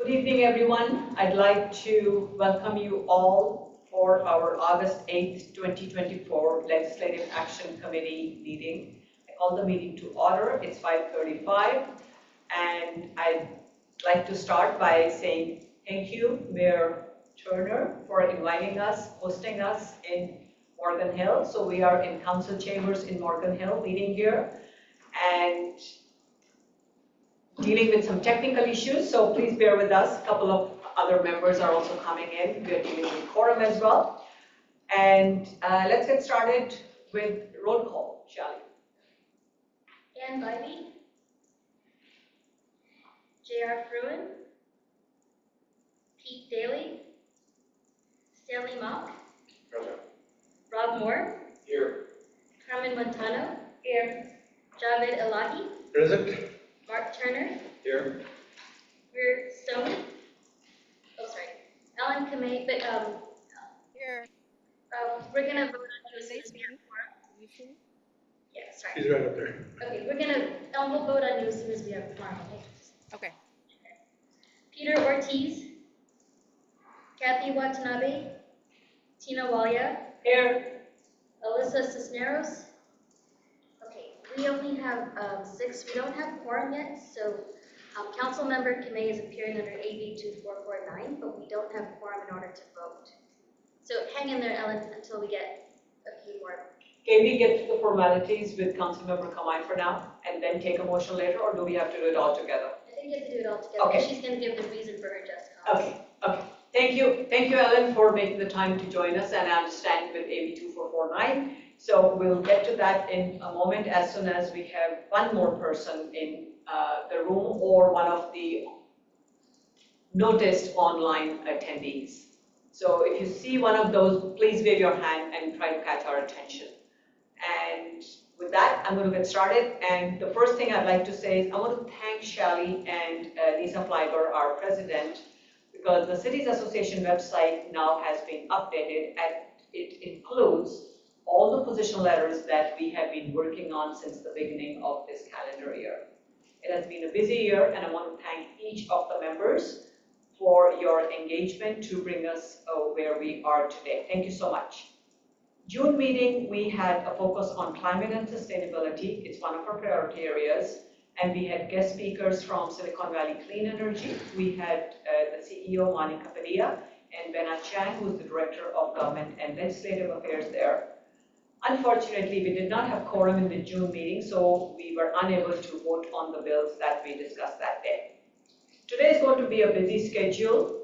Good evening, everyone. I'd like to welcome you all for our August 8th, 2024 Legislative Action Committee meeting. I call the meeting to order. It's 5:35, and I'd like to start by saying thank you, Mayor Turner, for inviting us, hosting us in Morgan Hill. So we are in council chambers in Morgan Hill, meeting here, and dealing with some technical issues, so please bear with us. A couple of other members are also coming in. We are dealing with quorum as well. And let's get started with roll call, shall we? Ann Bybee, J.R. Fruin, Pete Daly, Stanley Mock, Present. Rob Moore, Here. Carmen Montano, here, Javed Elahi, Present. Mark Turner, Here. Greer Stone, Ellen Kamei, but Here. we're gonna vote on you as soon as we have quorum. Yeah, sorry. He's right up there. Okay, we'll vote on you as soon as we have quorum, okay? Okay. Peter Ortiz, Kathy Watanabe, Tina Walia, Here. Alyssa Cisneros. Okay, we only have 6. We don't have quorum yet, so Councilmember Kamei is appearing under AB 2449, but we don't have quorum in order to vote. So hang in there, Ellen, until we get a few more. Can we get to the formalities with Councilmember Kamai for now, and then take a motion later, or do we have to do it all together? I think you have to do it all together. Okay. She's going to give the reason for her just cause. Okay. Thank you, Ellen, for making the time to join us, and I understand with AB 2449. So we'll get to that in a moment as soon as we have one more person in the room or one of the noticed online attendees. So if you see one of those, please wave your hand and try to catch our attention. And with that, I'm going to get started. And the first thing I'd like to say is I want to thank Shally and Lisa Fleiber, our president, because the Cities Association website now has been updated and it includes all the position letters that we have been working on since the beginning of this calendar year. It has been a busy year, and I want to thank each of the members for your engagement to bring us where we are today. Thank you so much. June meeting, we had a focus on climate and sustainability. It's one of our priority areas. And we had guest speakers from Silicon Valley Clean Energy. We had the CEO, Monica Padilla, and Bena Chang, who's the Director of Government and Legislative Affairs there. Unfortunately, we did not have quorum in the June meeting, so we were unable to vote on the bills that we discussed that day. Today is going to be a busy schedule.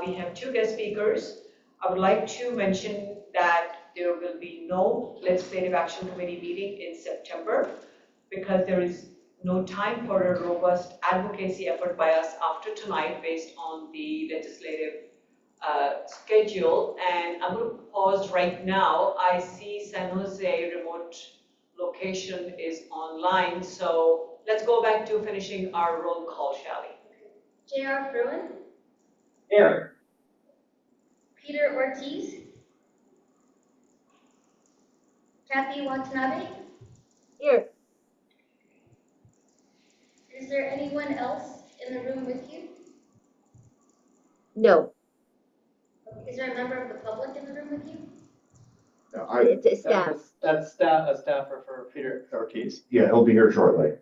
We have 2 guest speakers. I would like to mention that there will be no Legislative Action Committee meeting in September because there is no time for a robust advocacy effort by us after tonight based on the legislative schedule. And I'm going to pause right now. I see San Jose remote location is online. So let's go back to finishing our roll call, shall we? J.R. Fruin, Here. Peter Ortiz, Kathy Watanabe. Here. Is there anyone else in the room with you? No, Is there a member of the public in the room with you? No, it's a staff. That's staff, a staffer for Peter Ortiz. Yeah, he'll be here shortly. Okay,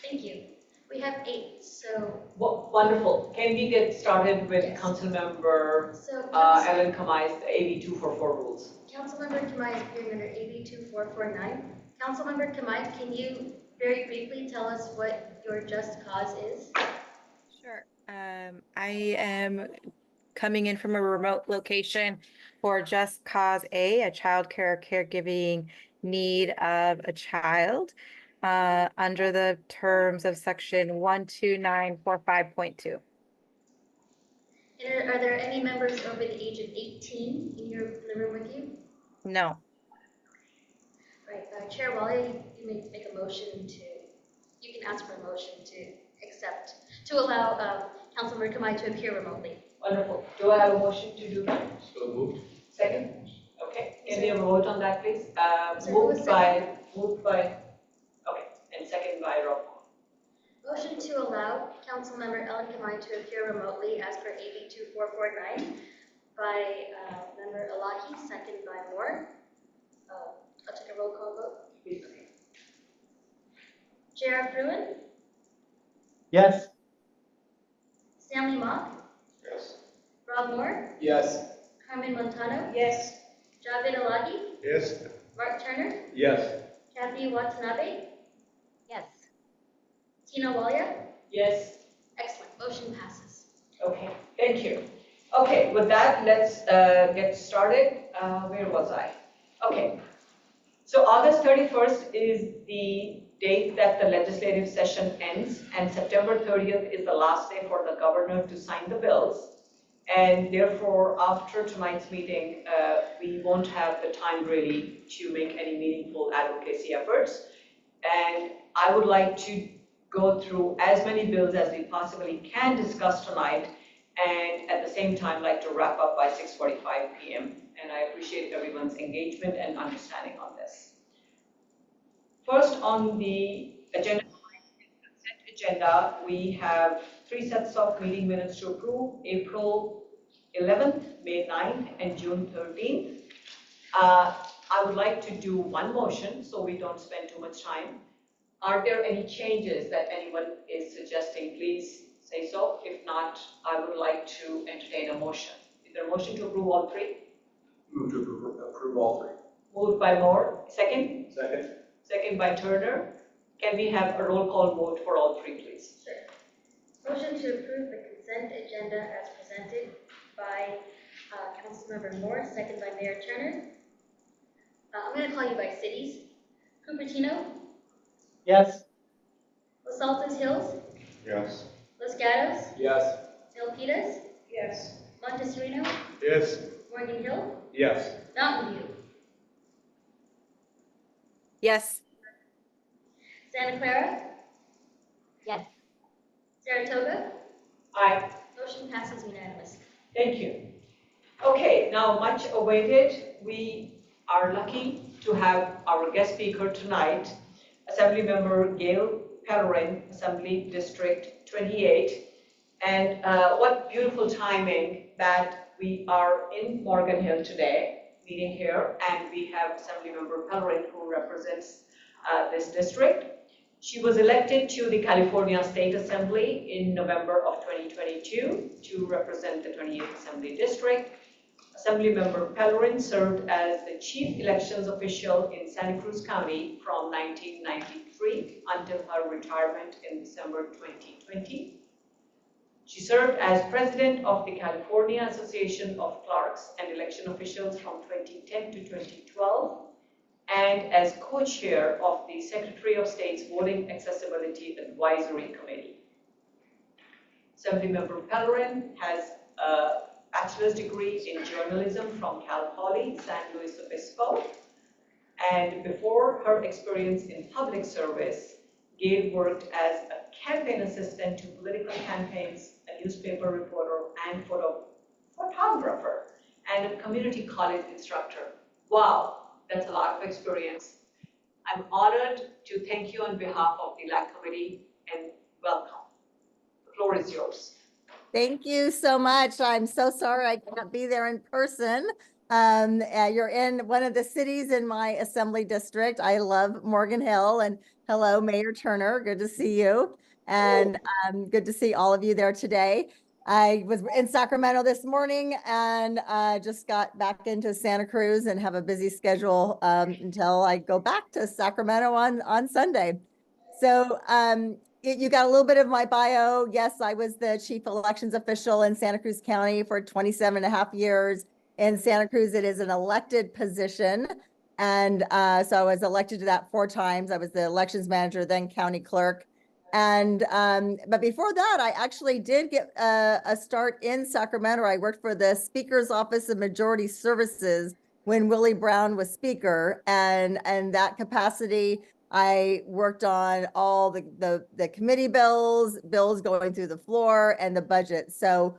thank you. We have 8, so. Well, wonderful. Can we get started with Yes. Councilmember So Ellen Kamai's AB 244 rules? Councilmember Kamai is appearing under AB 2449. Councilmember Kamai, can you very briefly tell us what your just cause is? Sure. I am coming in from a remote location for Just Cause A child care caregiving need of a child under the terms of section 12945.2. And are there any members over the age of 18 in the room with you? No. Right, Chair Walia, you may make a motion you can ask for a motion to allow Councilmember Kamai to appear remotely. Wonderful. Do I have a motion to do that? So moved. Second? Okay. Can we have a vote on that, please? Sorry, who was Moved by, okay, and second by Rob. Motion to allow Councilmember Ellen Kamai to appear remotely as per AB 2449 by Member Alaki, second by Moore. I'll take a roll call vote. Please. Chair Fruin, Yes. Stanley Mock, Yes. Rob Moore, Yes. Carmen Montano, Yes. Javed Alagi, Yes. Mark Turner, Yes. Kathy Watanabe, Yes. Tina Walia. Yes. Excellent, motion passes. Okay, thank you. Okay, with that, let's get started. Where was I? Okay, so August 31st is the date that the legislative session ends, and September 30th is the last day for the governor to sign the bills. And therefore, after tonight's meeting, we won't have the time really to make any meaningful advocacy efforts. And I would like to go through as many bills as we possibly can discuss tonight, and at the same time like to wrap up by 6:45 p.m. And I appreciate everyone's engagement and understanding on this. First on the agenda, we have 3 sets of meeting minutes to approve: April 11th, May 9th, and June 13th. I would like to do one motion so we don't spend too much time. Are there any changes that anyone is suggesting? Please say so. If not, I would like to entertain a motion. Is there a motion to approve all three? Move to approve all three. Moved by Moore. Second? Second. Second by Turner. Can we have a roll call vote for all three, please? Sure. Motion to approve the consent agenda as presented by Councilmember Moore, second by Mayor Turner. I'm going to call you by cities. Cupertino, Yes. Los Altos Hills, Yes. Los Gatos, Yes. Milpitas, Yes. Montesino, Yes. Morgan Hill, Yes. Mountain View, Yes. Santa Clara, Yes. Saratoga. Aye. Motion passes unanimously. Thank you. Okay, now much awaited. We are lucky to have our guest speaker tonight, Assemblymember Gail Pellerin, Assembly District 28. And what beautiful timing that we are in Morgan Hill today, meeting here, and we have Assemblymember Pellerin who represents this district. She was elected to the California State Assembly in November of 2022 to represent the 28th Assembly District. Assemblymember Pellerin served as the Chief Elections Official in Santa Cruz County from 1993 until her retirement in December 2020. She served as President of the California Association of Clerks and Election Officials from 2010 to 2012, and as co-chair of the Secretary of State's Voting Accessibility Advisory Committee. Assemblymember Pellerin has a bachelor's degree in journalism from Cal Poly, San Luis Obispo. And before her experience in public service, Gail worked as a campaign assistant to political campaigns, a newspaper reporter, and photographer, and a community college instructor. Wow, that's a lot of experience. I'm honored to thank you on behalf of the LAC committee and welcome. The floor is yours. Thank you so much. I'm so sorry I can't be there in person. You're in one of the cities in my assembly district. I love Morgan Hill, and hello, Mayor Turner. Good to see you. And good to see all of you there today. I was in Sacramento this morning and just got back into Santa Cruz and have a busy schedule until I go back to Sacramento on Sunday. So you got a little bit of my bio. Yes, I was the chief elections official in Santa Cruz County for 27.5 years. In Santa Cruz, it is an elected position. And so I was elected to that 4 times. I was the elections manager, then county clerk. And but before that, I actually did get a start in Sacramento. I worked for the Speaker's Office of Majority Services when Willie Brown was speaker. And that capacity, I worked on all the committee bills going through the floor, and the budget. So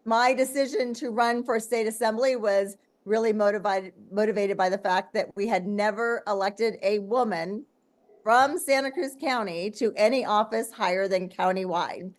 my decision to run for state assembly was really motivated by the fact that we had never elected a woman from Santa Cruz County to any office higher than countywide.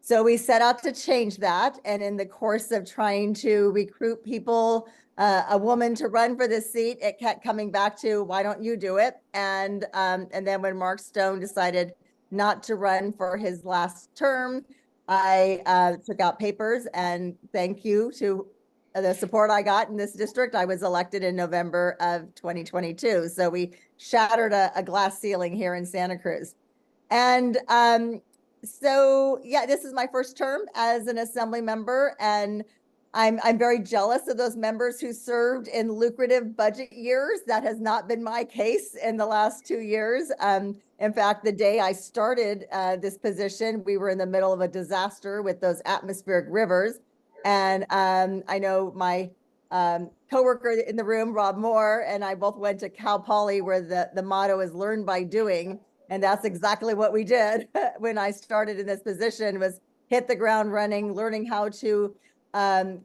So we set out to change that. And in the course of trying to recruit people, a woman to run for this seat, it kept coming back to, why don't you do it? And then when Mark Stone decided not to run for his last term, I took out papers, and thank you to the support I got in this district, I was elected in November of 2022. So we shattered a glass ceiling here in Santa Cruz. And so yeah, this is my first term as an assembly member, and I'm very jealous of those members who served in lucrative budget years. That has not been my case in the last 2 years. In fact, the day I started this position, we were in the middle of a disaster with those atmospheric rivers. And I know my coworker in the room, Rob Moore, and I both went to Cal Poly, where the motto is learn by doing. And that's exactly what we did when I started in this position, was hit the ground running, learning how to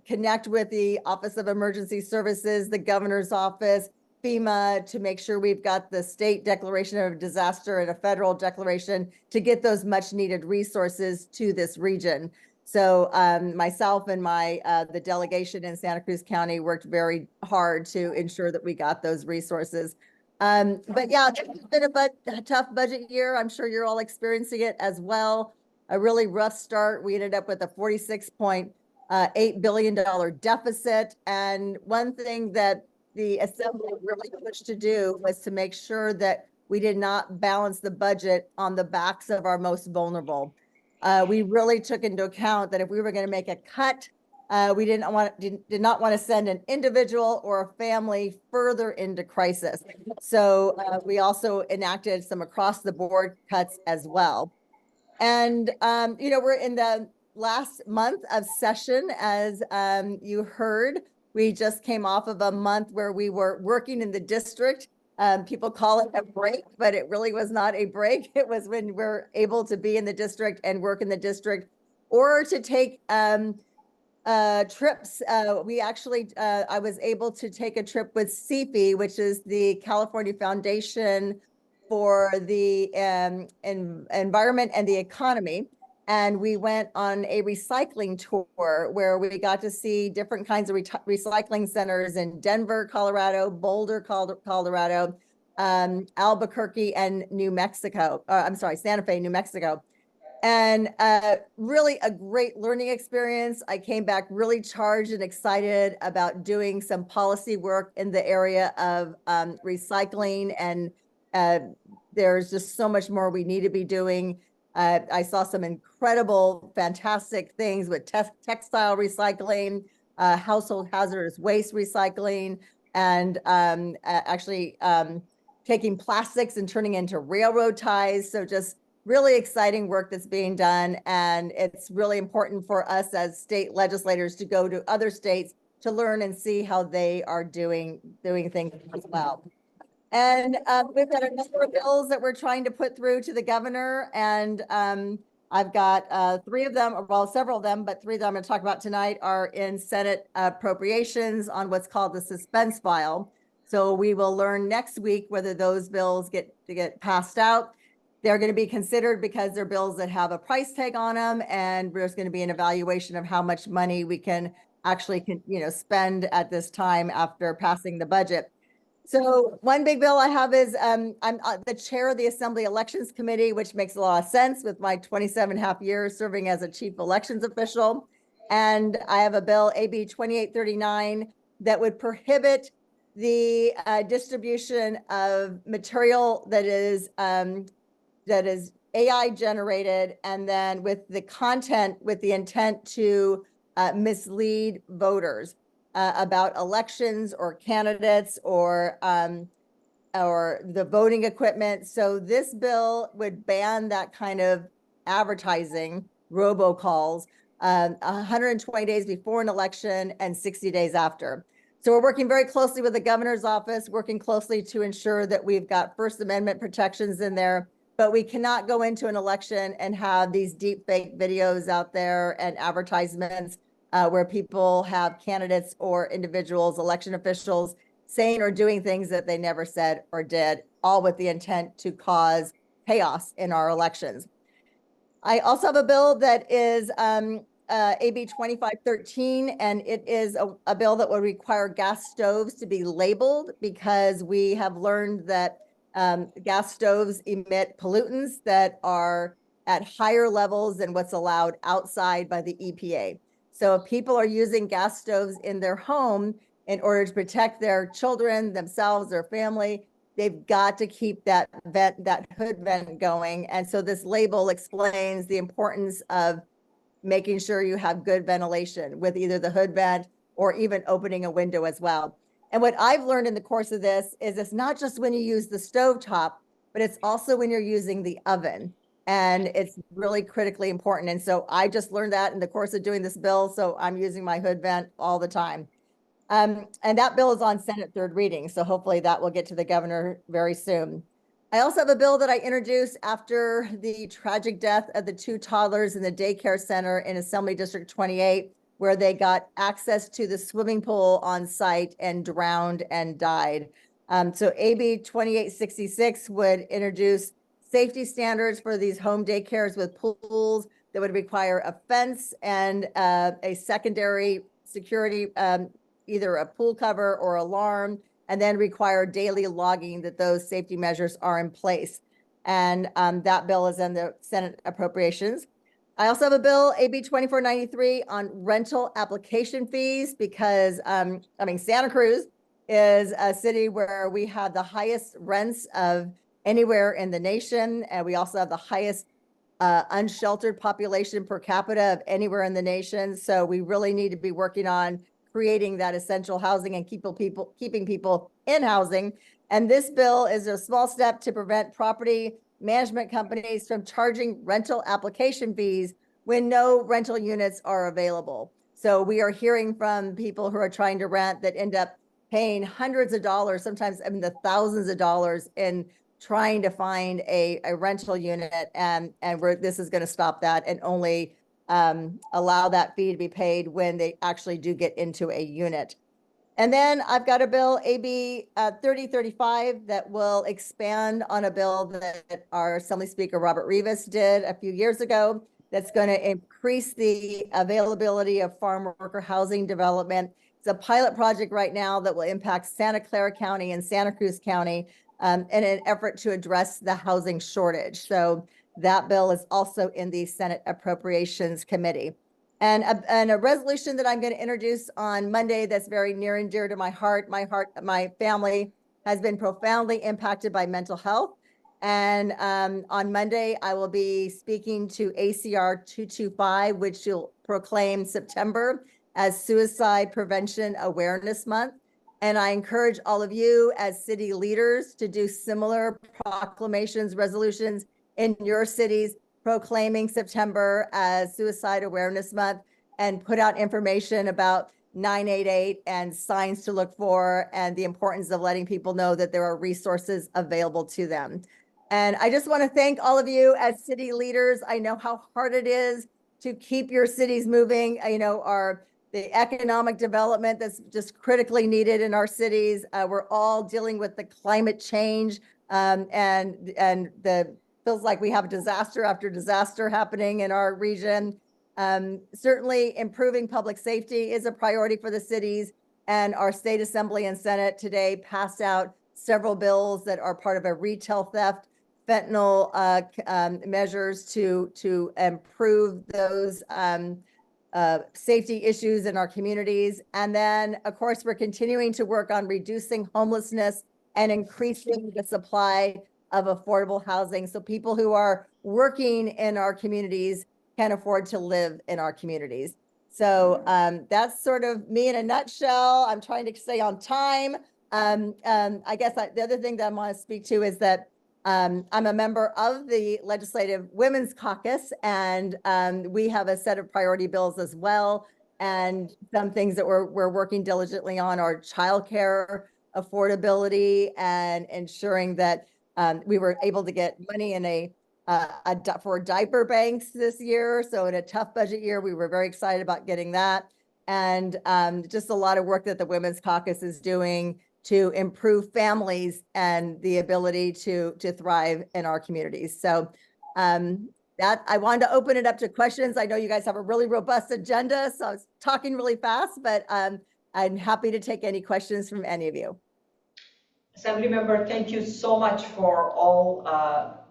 connect with the Office of Emergency Services, the governor's office, FEMA, to make sure we've got the state declaration of disaster and a federal declaration to get those much needed resources to this region. So myself and the delegation in Santa Cruz County worked very hard to ensure that we got those resources. But yeah, it's been a tough budget year. I'm sure you're all experiencing it as well. A really rough start. We ended up with a $46.8 billion deficit. And one thing that the Assembly really pushed to do was to make sure that we did not balance the budget on the backs of our most vulnerable. We really took into account that if we were going to make a cut, we did not want to send an individual or a family further into crisis. So we also enacted some across the board cuts as well. And, we're in the last month of session, as you heard. We just came off of a month where we were working in the district. People call it a break, but it really was not a break. It was when we're able to be in the district and work in the district, or to take trips. I was able to take a trip with CFE, which is the California Foundation for the Environment and the Economy. And we went on a recycling tour where we got to see different kinds of recycling centers in Denver, Colorado, Boulder, Colorado, Albuquerque, and Santa Fe, New Mexico. And really a great learning experience. I came back really charged and excited about doing some policy work in the area of recycling. And there's just so much more we need to be doing. I saw some incredible, fantastic things with textile recycling, household hazardous waste recycling, and taking plastics and turning into railroad ties. So just really exciting work that's being done. And it's really important for us as state legislators to go to other states to learn and see how they are doing things as well. And we've got a number of bills that we're trying to put through to the governor. And I've got three of them, well, several of them, but three that I'm going to talk about tonight are in Senate appropriations on what's called the suspense file. So we will learn next week whether those bills get passed out. They're going to be considered because they're bills that have a price tag on them, and there's going to be an evaluation of how much money we can actually spend at this time after passing the budget. So one big bill I have is I'm the chair of the Assembly Elections Committee, which makes a lot of sense with my 27.5 years serving as a chief elections official. And I have a bill, AB 2839, that would prohibit the distribution of material that is AI generated, and then with the content with the intent to mislead voters about elections or candidates or the voting equipment. So this bill would ban that kind of advertising, robocalls, 120 days before an election and 60 days after. So we're working very closely with the governor's office, working closely to ensure that we've got First Amendment protections in there, but we cannot go into an election and have these deep fake videos out there and advertisements where people have candidates or individuals, election officials, saying or doing things that they never said or did. all with the intent to cause chaos in our elections. I also have a bill that is AB 2513, and it is a bill that would require gas stoves to be labeled, because we have learned that gas stoves emit pollutants that are at higher levels than what's allowed outside by the EPA. So if people are using gas stoves in their home in order to protect their children, themselves, their family, they've got to keep that hood vent going. And so this label explains the importance of making sure you have good ventilation with either the hood vent or even opening a window as well. And what I've learned in the course of this is it's not just when you use the stovetop, but it's also when you're using the oven. And it's really critically important. And so I just learned that in the course of doing this bill. So I'm using my hood vent all the time. And that bill is on Senate third reading. So hopefully that will get to the governor very soon. I also have a bill that I introduced after the tragic death of the 2 toddlers in the daycare center in Assembly District 28, where they got access to the swimming pool on site and drowned and died. So AB 2866 would introduce safety standards for these home daycares with pools that would require a fence and a secondary security, either a pool cover or alarm, and then require daily logging that those safety measures are in place. And that bill is in the Senate Appropriations. I also have a bill, AB 2493, on rental application fees, because Santa Cruz is a city where we have the highest rents of anywhere in the nation. And we also have the highest unsheltered population per capita of anywhere in the nation. So we really need to be working on creating that essential housing and keeping people in housing. And this bill is a small step to prevent property management companies from charging rental application fees when no rental units are available. So we are hearing from people who are trying to rent that end up paying hundreds of dollars, sometimes the thousands of dollars, in trying to find a rental unit. And this is going to stop that and only allow that fee to be paid when they actually do get into a unit. And then I've got a bill, AB 3035, that will expand on a bill that our Assembly Speaker Robert Rivas did a few years ago, that's going to increase the availability of farm worker housing development. It's a pilot project right now that will impact Santa Clara County and Santa Cruz County in an effort to address the housing shortage. So that bill is also in the Senate Appropriations Committee. And a resolution that I'm going to introduce on Monday that's very near and dear to my heart. My family has been profoundly impacted by mental health. And on Monday, I will be speaking to ACR 225, which will proclaim September as Suicide Prevention Awareness Month. And I encourage all of you as city leaders to do similar proclamations, resolutions in your cities, proclaiming September as Suicide Awareness Month, and put out information about 988 and signs to look for, and the importance of letting people know that there are resources available to them. And I just want to thank all of you as city leaders. I know how hard it is to keep your cities moving. The economic development that's just critically needed in our cities. We're all dealing with the climate change, and the feels like we have disaster after disaster happening in our region. Certainly improving public safety is a priority for the cities, and our state assembly and Senate today passed out several bills that are part of a retail theft, fentanyl measures to improve those safety issues in our communities. And then, of course, we're continuing to work on reducing homelessness and increasing the supply of affordable housing, so people who are working in our communities can afford to live in our communities. So that's sort of me in a nutshell. I'm trying to stay on time. I guess the other thing that I want to speak to is that I'm a member of the Legislative Women's Caucus, and we have a set of priority bills as well. And some things that we're working diligently on are childcare affordability and ensuring that we were able to get money in for diaper banks this year. So in a tough budget year, we were very excited about getting that. And just a lot of work that the Women's Caucus is doing to improve families and the ability to thrive in our communities. So that I wanted to open it up to questions. I know you guys have a really robust agenda, so I was talking really fast, but I'm happy to take any questions from any of you. Assemblymember, thank you so much for all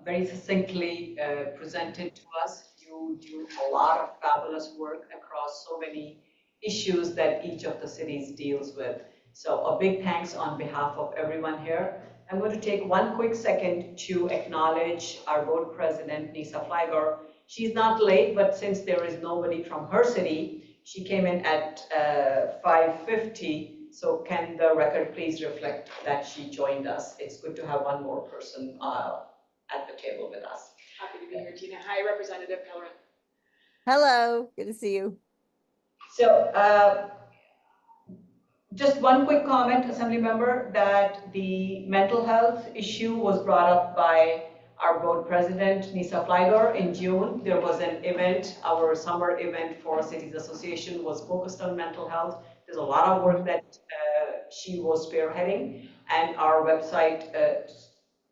very succinctly presented to us. You do a lot of fabulous work across so many issues that each of the cities deals with. So a big thanks on behalf of everyone here. I'm going to take one quick second to acknowledge our board president, Nisa Flygor. She's not late, but since there is nobody from her city, she came in at 5:50. So can the record please reflect that she joined us? It's good to have one more person at the table with us. Happy to be here, Tina. Hi, Representative Clara. Hello, good to see you. So just one quick comment, Assemblymember, that the mental health issue was brought up by our board president, Nisa Flygor, in June. There was an event, our summer event for Cities Association was focused on mental health. There's a lot of work that she was spearheading, and our website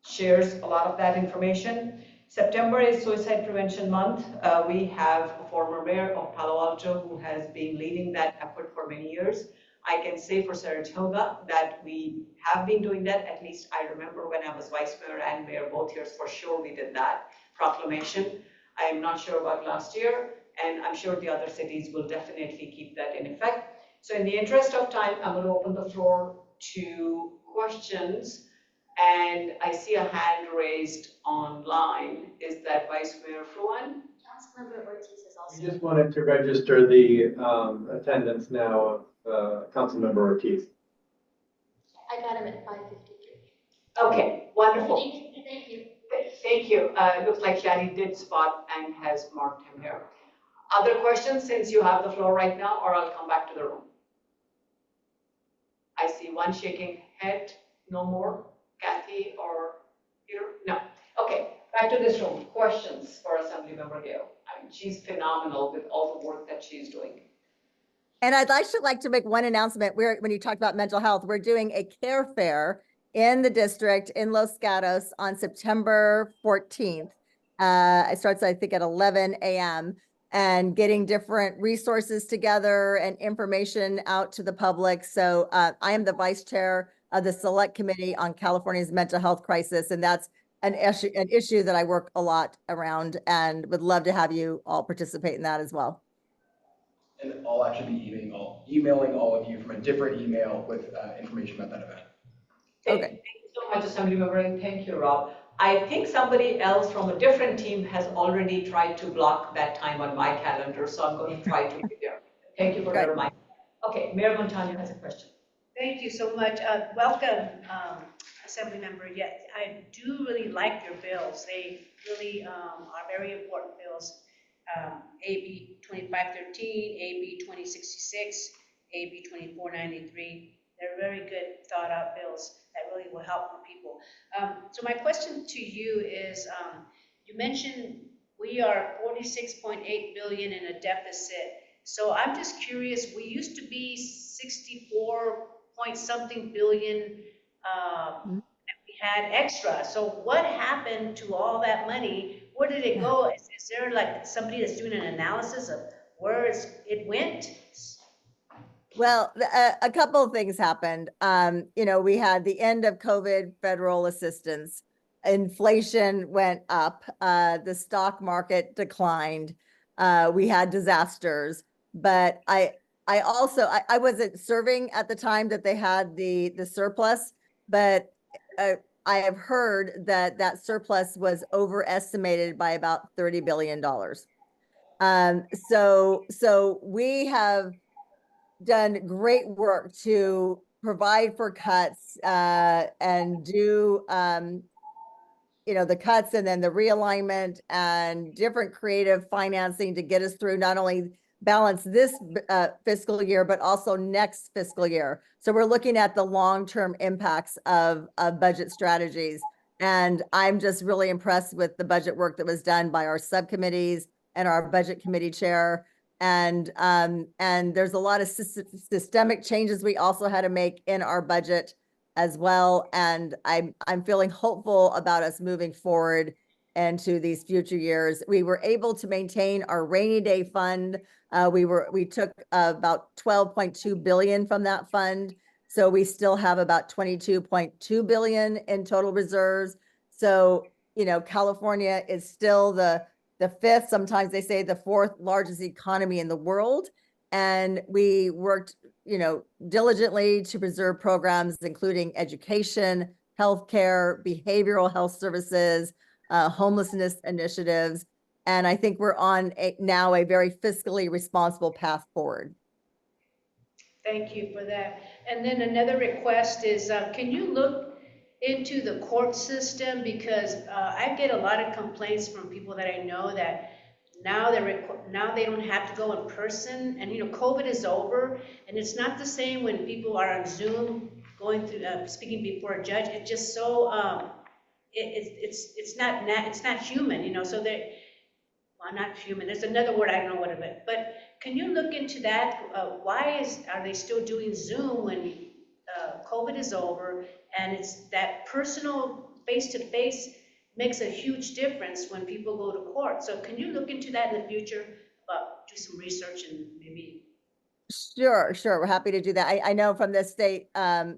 shares a lot of that information. September is Suicide Prevention Month. We have a former mayor of Palo Alto who has been leading that effort for many years. I can say for Saratoga that we have been doing that. At least I remember when I was vice mayor and mayor both years, for sure we did that proclamation. I am not sure about last year, and I'm sure the other cities will definitely keep that in effect. So in the interest of time, I'm going to open the floor to questions. And I see a hand raised online. Is that Vice Mayor Fruin? Councilmember Ortiz is also. We just wanted to register the attendance now of Councilmember Ortiz. I got him at 5:53. Okay, wonderful. Thank you. Thank you. It looks like Shani did spot and has marked him here. Other questions since you have the floor right now, or I'll come back to the room? I see one shaking head. No more? Kathy or Peter? No. Okay, back to this room. Questions for Assemblymember Gale. I mean, she's phenomenal with all the work that she's doing. And I'd actually like to make one announcement. When you talked about mental health, we're doing a care fair in the district in Los Gatos on September 14th. It starts, I think, at 11 a.m. and getting different resources together and information out to the public. So I am the vice chair of the Select Committee on California's mental health crisis, and that's an issue that I work a lot around, and would love to have you all participate in that as well. And I'll actually be emailing all of you from a different email with information about that event. Okay. Thank you so much, Assemblymember, and thank you, Rob. I think somebody else from a different team has already tried to block that time on my calendar, so I'm going to try to be there. Thank you for the reminder. Okay, Mayor Montano has a question. Thank you so much. Welcome, Assemblymember. Yeah, I do really like your bills. They really are very important bills. AB 2513, AB 2066, AB 2493. They're very good thought out bills that really will help the people. So my question to you is, you mentioned we are 46.8 billion in a deficit. So I'm just curious, we used to be 64 point something billion that we had extra. So what happened to all that money? Where did it go? Is there like somebody that's doing an analysis of where it went? Well, a couple of things happened. We had the end of COVID federal assistance. Inflation went up. The stock market declined. We had disasters. But I wasn't serving at the time that they had the surplus, but I have heard that surplus was overestimated by about $30 billion. So we have done great work to provide for cuts and do the cuts and then the realignment and different creative financing to get us through not only balance this fiscal year, but also next fiscal year. So we're looking at the long-term impacts of budget strategies. And I'm just really impressed with the budget work that was done by our subcommittees and our budget committee chair. And there's a lot of systemic changes we also had to make in our budget as well. And I'm feeling hopeful about us moving forward into these future years. We were able to maintain our rainy day fund. We took about 12.2 billion from that fund. So we still have about 22.2 billion in total reserves. So, you know, California is still the fifth, sometimes they say the fourth largest economy in the world. And we worked, you know, diligently to preserve programs, including education, healthcare, behavioral health services, homelessness initiatives. And I think we're on now a very fiscally responsible path forward. Thank you for that. And then another request is, can you look into the court system? Because I get a lot of complaints from people that I know that now they don't have to go in person. And, you know, COVID is over, and it's not the same when people are on Zoom going through, speaking before a judge. It's just so, it's not human, you know, so well, not human, there's another word, I don't know what it is, but can you look into that? Why are they still doing Zoom when COVID is over? And it's that personal face-to-face makes a huge difference when people go to court. So can you look into that in the future? Do some research and maybe. Sure. We're happy to do that. I know from the state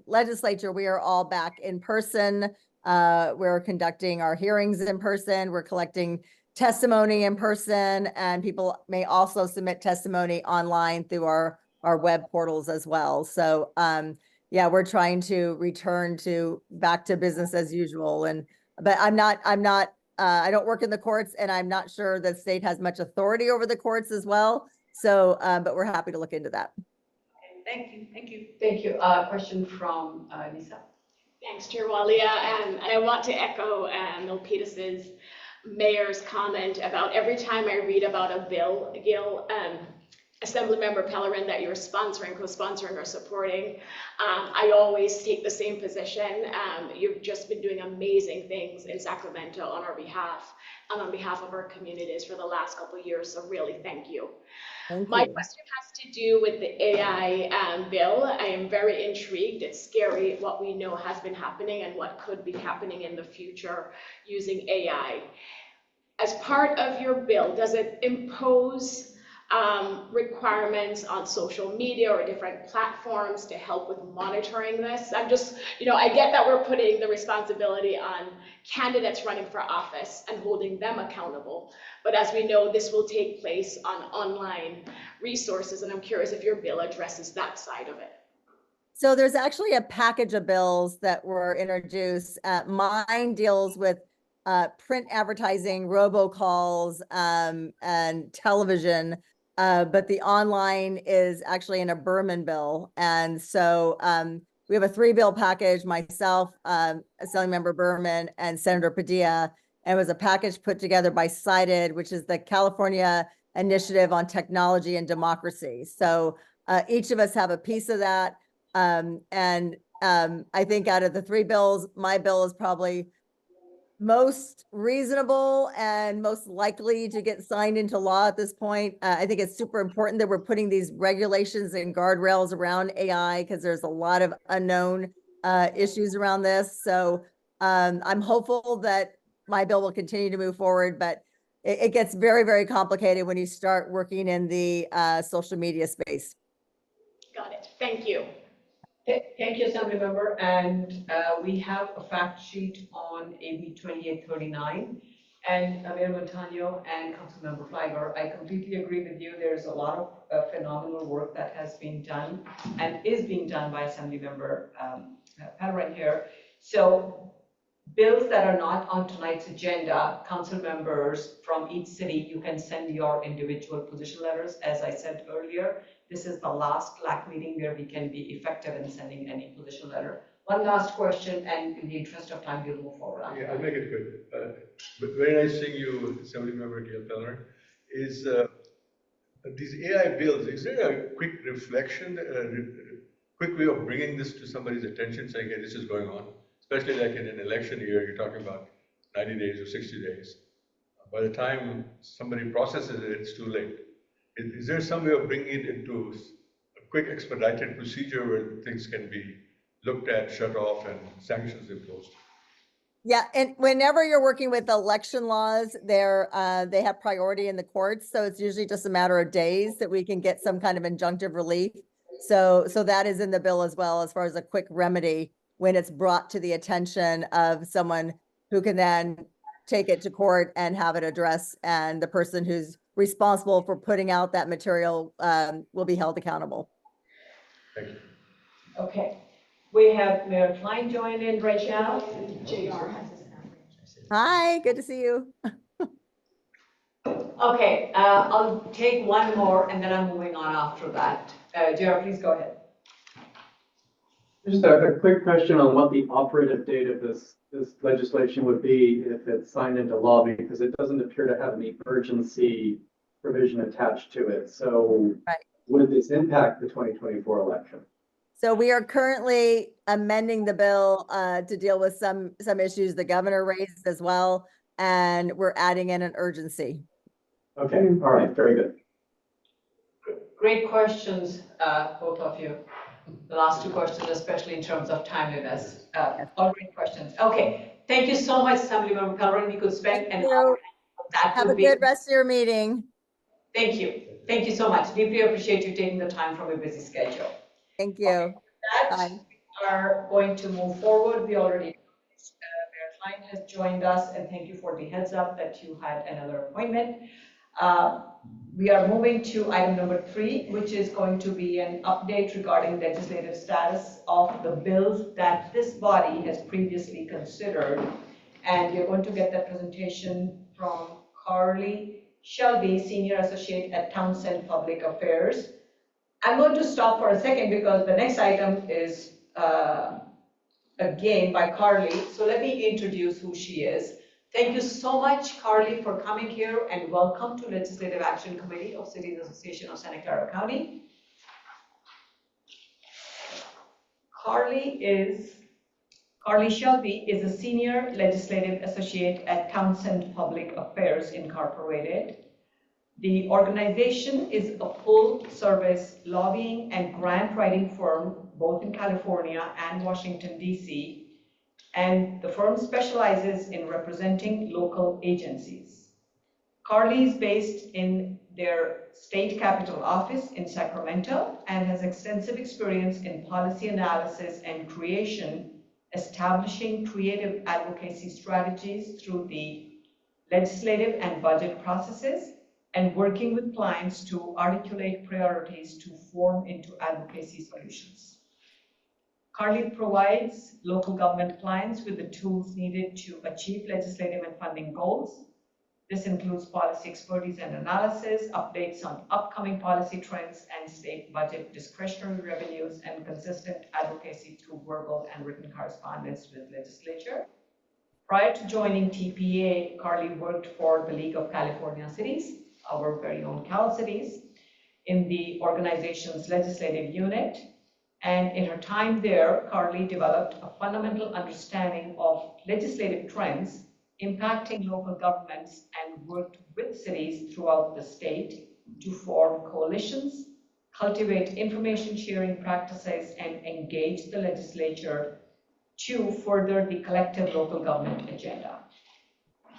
legislature, we are all back in person. We're conducting our hearings in person. We're collecting testimony in person, and people may also submit testimony online through our web portals as well. So yeah, we're trying to return back to business as usual. But I don't work in the courts, and I'm not sure the state has much authority over the courts as well. So, but we're happy to look into that. Okay, thank you. Thank you. Question from Lisa. Thanks, Chair Walia. And I want to echo Milpitas's mayor's comment about every time I read about a bill, Gil, Assemblymember Pellerin, that you're sponsoring, co-sponsoring, or supporting, I always take the same position. You've just been doing amazing things in Sacramento on our behalf and on behalf of our communities for the last couple of years, so really thank you. My question has to do with the AI bill. I am very intrigued. It's scary what we know has been happening and what could be happening in the future using AI. As part of your bill, does it impose requirements on social media or different platforms to help with monitoring this? I'm just, you know, I get that we're putting the responsibility on candidates running for office and holding them accountable. But as we know, this will take place on online resources, and I'm curious if your bill addresses that side of it. So there's actually a package of bills that were introduced. Mine deals with print advertising, robocalls, and television. But the online is actually in a Berman bill. And so we have a 3-bill package, myself, Assemblymember Berman, and Senator Padilla. And it was a package put together by CITED, which is the California Initiative on Technology and Democracy. So each of us have a piece of that. I think out of the 3 bills, my bill is probably most reasonable and most likely to get signed into law at this point. I think it's super important that we're putting these regulations and guardrails around AI because there's a lot of unknown issues around this. So I'm hopeful that my bill will continue to move forward, but it gets very, very complicated when you start working in the social media space. Got it. Thank you. Thank you, Assemblymember. And we have a fact sheet on AB 2839. And Mayor Montano and Councilmember Flagler, I completely agree with you. There's a lot of phenomenal work that has been done and is being done by Assemblymember Pellerin here. So bills that are not on tonight's agenda, council members from each city, you can send your individual position letters. As I said earlier, this is the last LAC meeting where we can be effective in sending any position letter. One last question, and in the interest of time, we'll move forward. Yeah, I'll make it quick. But very nice seeing you, Assemblymember Gail Pellerin. Is these AI bills, is there a quick reflection, quick way of bringing this to somebody's attention, saying, hey, this is going on? Especially like in an election year, you're talking about 90 days or 60 days. By the time somebody processes it, it's too late. Is there some way of bringing it into a quick expedited procedure where things can be looked at, shut off, and sanctions imposed. Yeah, and whenever you're working with election laws, they have priority in the courts, so it's usually just a matter of days that we can get some kind of injunctive relief. So that is in the bill as well, as far as a quick remedy when it's brought to the attention of someone who can then take it to court and have it addressed, and the person who's responsible for putting out that material will be held accountable. Thank you. Okay, we have Mayor Klein join in right now. JR has his hand raised. Hi, good to see you. Okay, I'll take one more and then I'm moving on after that. JR, please go ahead. Just a quick question on what the operative date of this legislation would be if it's signed into law, because it doesn't appear to have any urgency provision attached to it. So Right. would this impact the 2024 election? So we are currently amending the bill to deal with some issues the governor raised as well, and we're adding in an urgency. Okay, all right, very good. Great questions, both of you. The last two questions, especially in terms of timeliness. All great questions. Okay, thank you so much, Assemblymember Pellerin. We could spend Thank an hour. That Have would a be. good rest of your meeting. Thank you. Thank you so much. Deeply appreciate you taking the time from your busy schedule. Thank you. Okay, with that, Bye. we are going to move forward. We already, Mayor Klein has joined us, and thank you for the heads up that you had another appointment. We are moving to item number 3, which is going to be an update regarding legislative status of the bills that this body has previously considered. And you're going to get that presentation from Carly Shelby, Senior Associate at Townsend Public Affairs. I'm going to stop for a second because the next item is again by Carly. So let me introduce who she is. Thank you so much, Carly, for coming here, and welcome to Legislative Action Committee of Cities Association of Santa Clara County. Carly Shelby is a Senior Legislative Associate at Townsend Public Affairs Incorporated. The organization is a full-service lobbying and grant writing firm, both in California and Washington, D.C., and the firm specializes in representing local agencies. Carly is based in their state capital office in Sacramento and has extensive experience in policy analysis and creation, establishing creative advocacy strategies through the legislative and budget processes, and working with clients to articulate priorities to form into advocacy solutions. Carly provides local government clients with the tools needed to achieve legislative and funding goals. This includes policy expertise and analysis, updates on upcoming policy trends, and state budget discretionary revenues, and consistent advocacy through verbal and written correspondence with legislature. Prior to joining TPA, Carly worked for the League of California Cities, our very own Cal Cities, in the organization's legislative unit. And in her time there, Carly developed a fundamental understanding of legislative trends impacting local governments and worked with cities throughout the state to form coalitions, cultivate information sharing practices, and engage the legislature to further the collective local government agenda.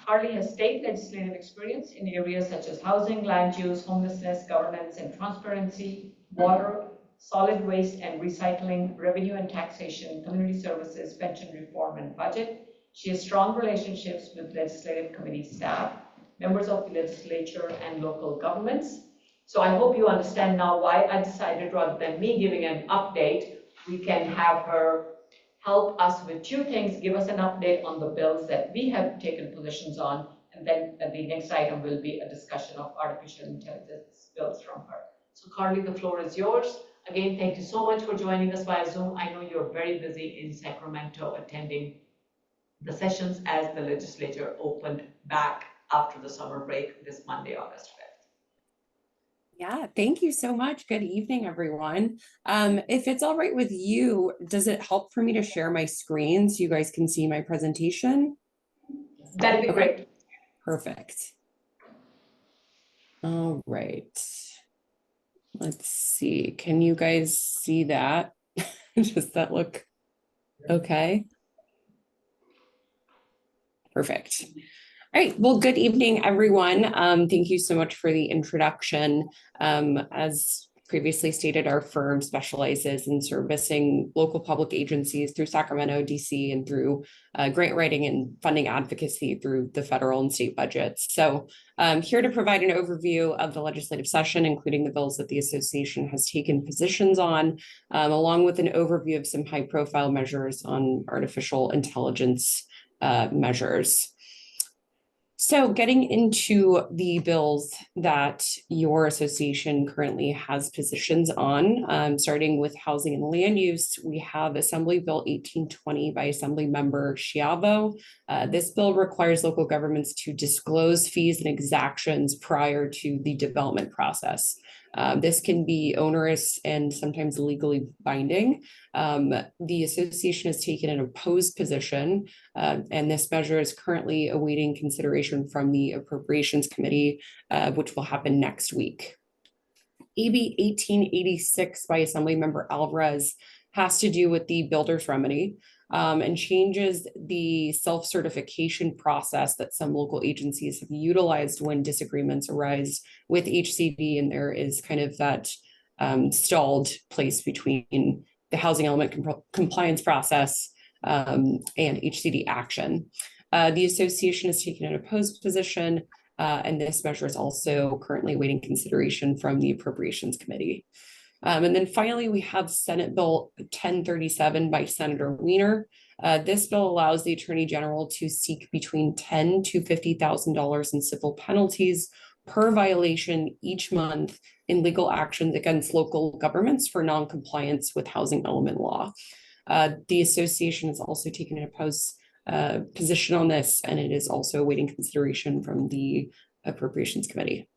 Carly has state legislative experience in areas such as housing, land use, homelessness, governance and transparency, water, solid waste and recycling, revenue and taxation, community services, pension reform, and budget. She has strong relationships with legislative committee staff, members of the legislature, and local governments. So I hope you understand now why I decided, rather than me giving an update, we can have her help us with 2 things, give us an update on the bills that we have taken positions on, and then the next item will be a discussion of artificial intelligence bills from her. So Carly, the floor is yours. Again, thank you so much for joining us via Zoom. I know you're very busy in Sacramento attending the sessions as the legislature opened back after the summer break this Monday, August 5th. Yeah, thank you so much. Good evening, everyone. If it's all right with you, does it help for me to share my screen so you guys can see my presentation? That'd be great. Perfect. All right. Let's see. Can you guys see that? Does that look Okay. Perfect. All right. Well, good evening, everyone. Thank you so much for the introduction. As previously stated, our firm specializes in servicing local public agencies through Sacramento, DC, and through grant writing and funding advocacy through the federal and state budgets. So I'm here to provide an overview of the legislative session, including the bills that the association has taken positions on, along with an overview of some high-profile measures on artificial intelligence measures. So getting into the bills that your association currently has positions on, starting with housing and land use, we have Assembly Bill 1820 by Assembly Member Schiavo. This bill requires local governments to disclose fees and exactions prior to the development process. This can be onerous and sometimes legally binding. The association has taken an opposed position, and this measure is currently awaiting consideration from the Appropriations Committee, which will happen next week. AB 1886 by Assemblymember Alvarez has to do with the builder's remedy, and changes the self-certification process that some local agencies have utilized when disagreements arise with HCD, and there is kind of that stalled place between the housing element compliance process and HCD action. The association has taken an opposed position, and this measure is also currently awaiting consideration from the Appropriations Committee. And then finally, we have Senate Bill 1037 by Senator Weiner. This bill allows the Attorney General to seek between $10,000 to $50,000 in civil penalties per violation each month in legal actions against local governments for non-compliance with housing element law. The association has also taken an opposed position on this, and it is also awaiting consideration from the Appropriations Committee.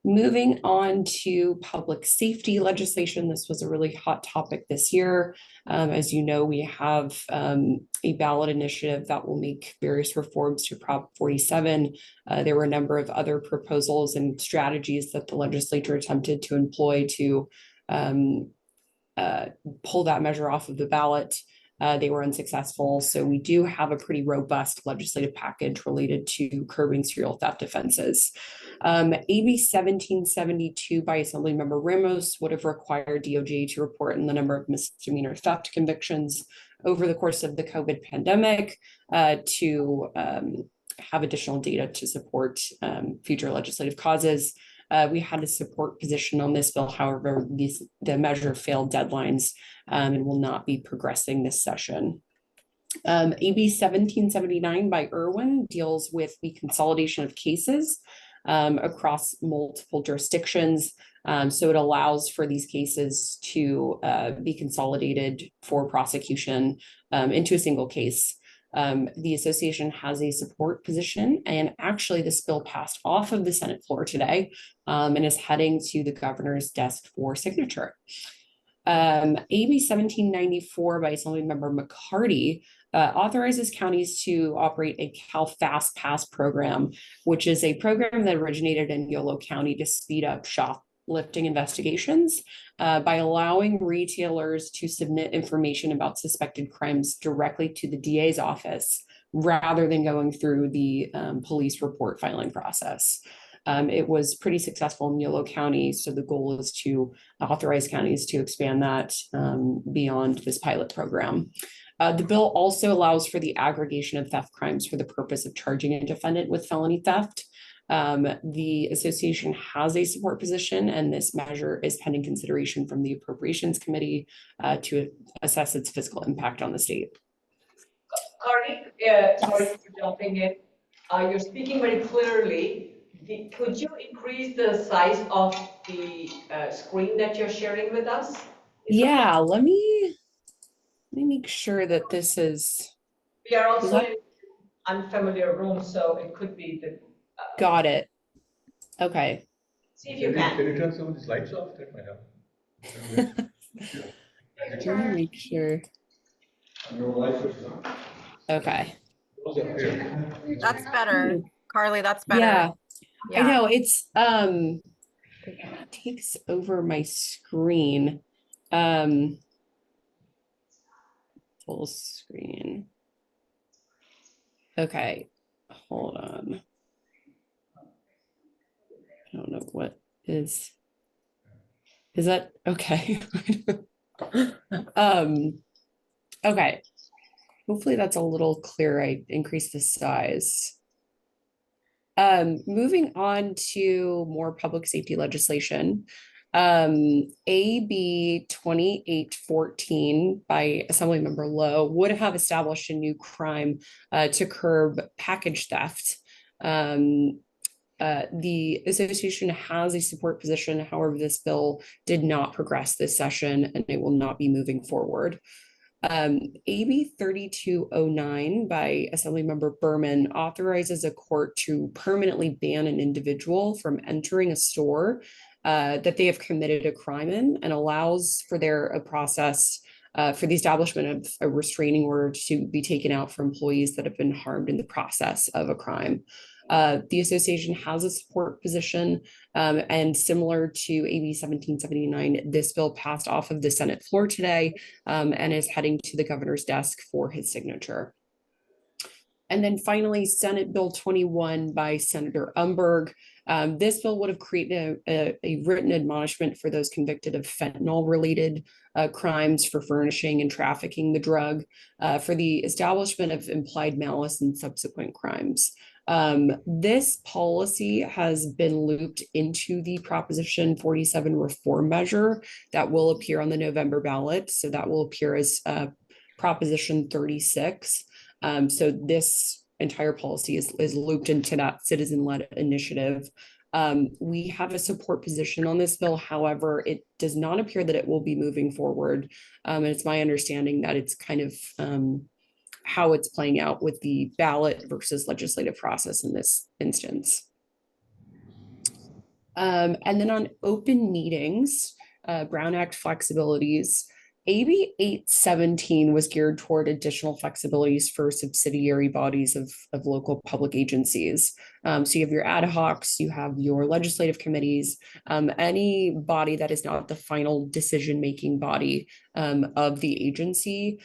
Moving on to public safety legislation, this was a really hot topic this year. As you know, we have a ballot initiative that will make various reforms to Prop 47. There were a number of other proposals and strategies that the legislature attempted to employ to pull that measure off of the ballot. They were unsuccessful. So we do have a pretty robust legislative package related to curbing serial theft offenses. AB 1772 by Assemblymember Ramos would have required DOJ to report on the number of misdemeanor theft convictions over the course of the COVID pandemic to have additional data to support future legislative causes. We had a support position on this bill. However, the measure failed deadlines and will not be progressing this session. AB 1779 by Irwin deals with the consolidation of cases across multiple jurisdictions. So it allows for these cases to be consolidated for prosecution into a single case. The association has a support position, and actually this bill passed off of the Senate floor today and is heading to the governor's desk for signature. AB 1794 by Assemblymember McCarty authorizes counties to operate a Cal Fast Pass program, which is a program that originated in Yolo County to speed up shoplifting investigations by allowing retailers to submit information about suspected crimes directly to the DA's office rather than going through the police report filing process. It was pretty successful in Yolo County, so the goal is to authorize counties to expand that beyond this pilot program. The bill also allows for the aggregation of theft crimes for the purpose of charging a defendant with felony theft. The association has a support position, and this measure is pending consideration from the Appropriations Committee to assess its fiscal impact on the state. Carly, sorry for jumping in. You're speaking very clearly. Could you increase the size of the screen that you're sharing with us? Yeah, let me make sure that this is. We are also in unfamiliar room, so it could be the. Got it. Okay. See if you can. Can you turn some of these lights off? That might help. Let me make sure. Okay. That's better. Carly, that's better. Yeah. Yeah. I know it's it takes over my screen. full screen. Okay, hold on. I don't know what is that okay? Okay, hopefully that's a little clearer. I increased the size. Moving on to more public safety legislation. AB 2814 by Assemblymember Lowe would have established a new crime to curb package theft. The association has a support position. However, this bill did not progress this session and it will not be moving forward. AB 3209 by Assemblymember Berman authorizes a court to permanently ban an individual from entering a store that they have committed a crime in, and allows for a process for the establishment of a restraining order to be taken out for employees that have been harmed in the process of a crime. The association has a support position, and similar to AB 1779, this bill passed off of the Senate floor today and is heading to the governor's desk for his signature. And then finally, Senate Bill 21 by Senator Umberg. This bill would have created a written admonishment for those convicted of fentanyl-related crimes for furnishing and trafficking the drug, for the establishment of implied malice and subsequent crimes. This policy has been looped into the Proposition 47 reform measure that will appear on the November ballot. So that will appear as Proposition 36. So this entire policy is looped into that citizen-led initiative. We have a support position on this bill. However, it does not appear that it will be moving forward. And it's my understanding that it's kind of how it's playing out with the ballot versus legislative process in this instance. And then on open meetings, Brown Act flexibilities, AB 817 was geared toward additional flexibilities for subsidiary bodies of local public agencies. So you have your ad hocs, you have your legislative committees, any body that is not the final decision-making body of the agency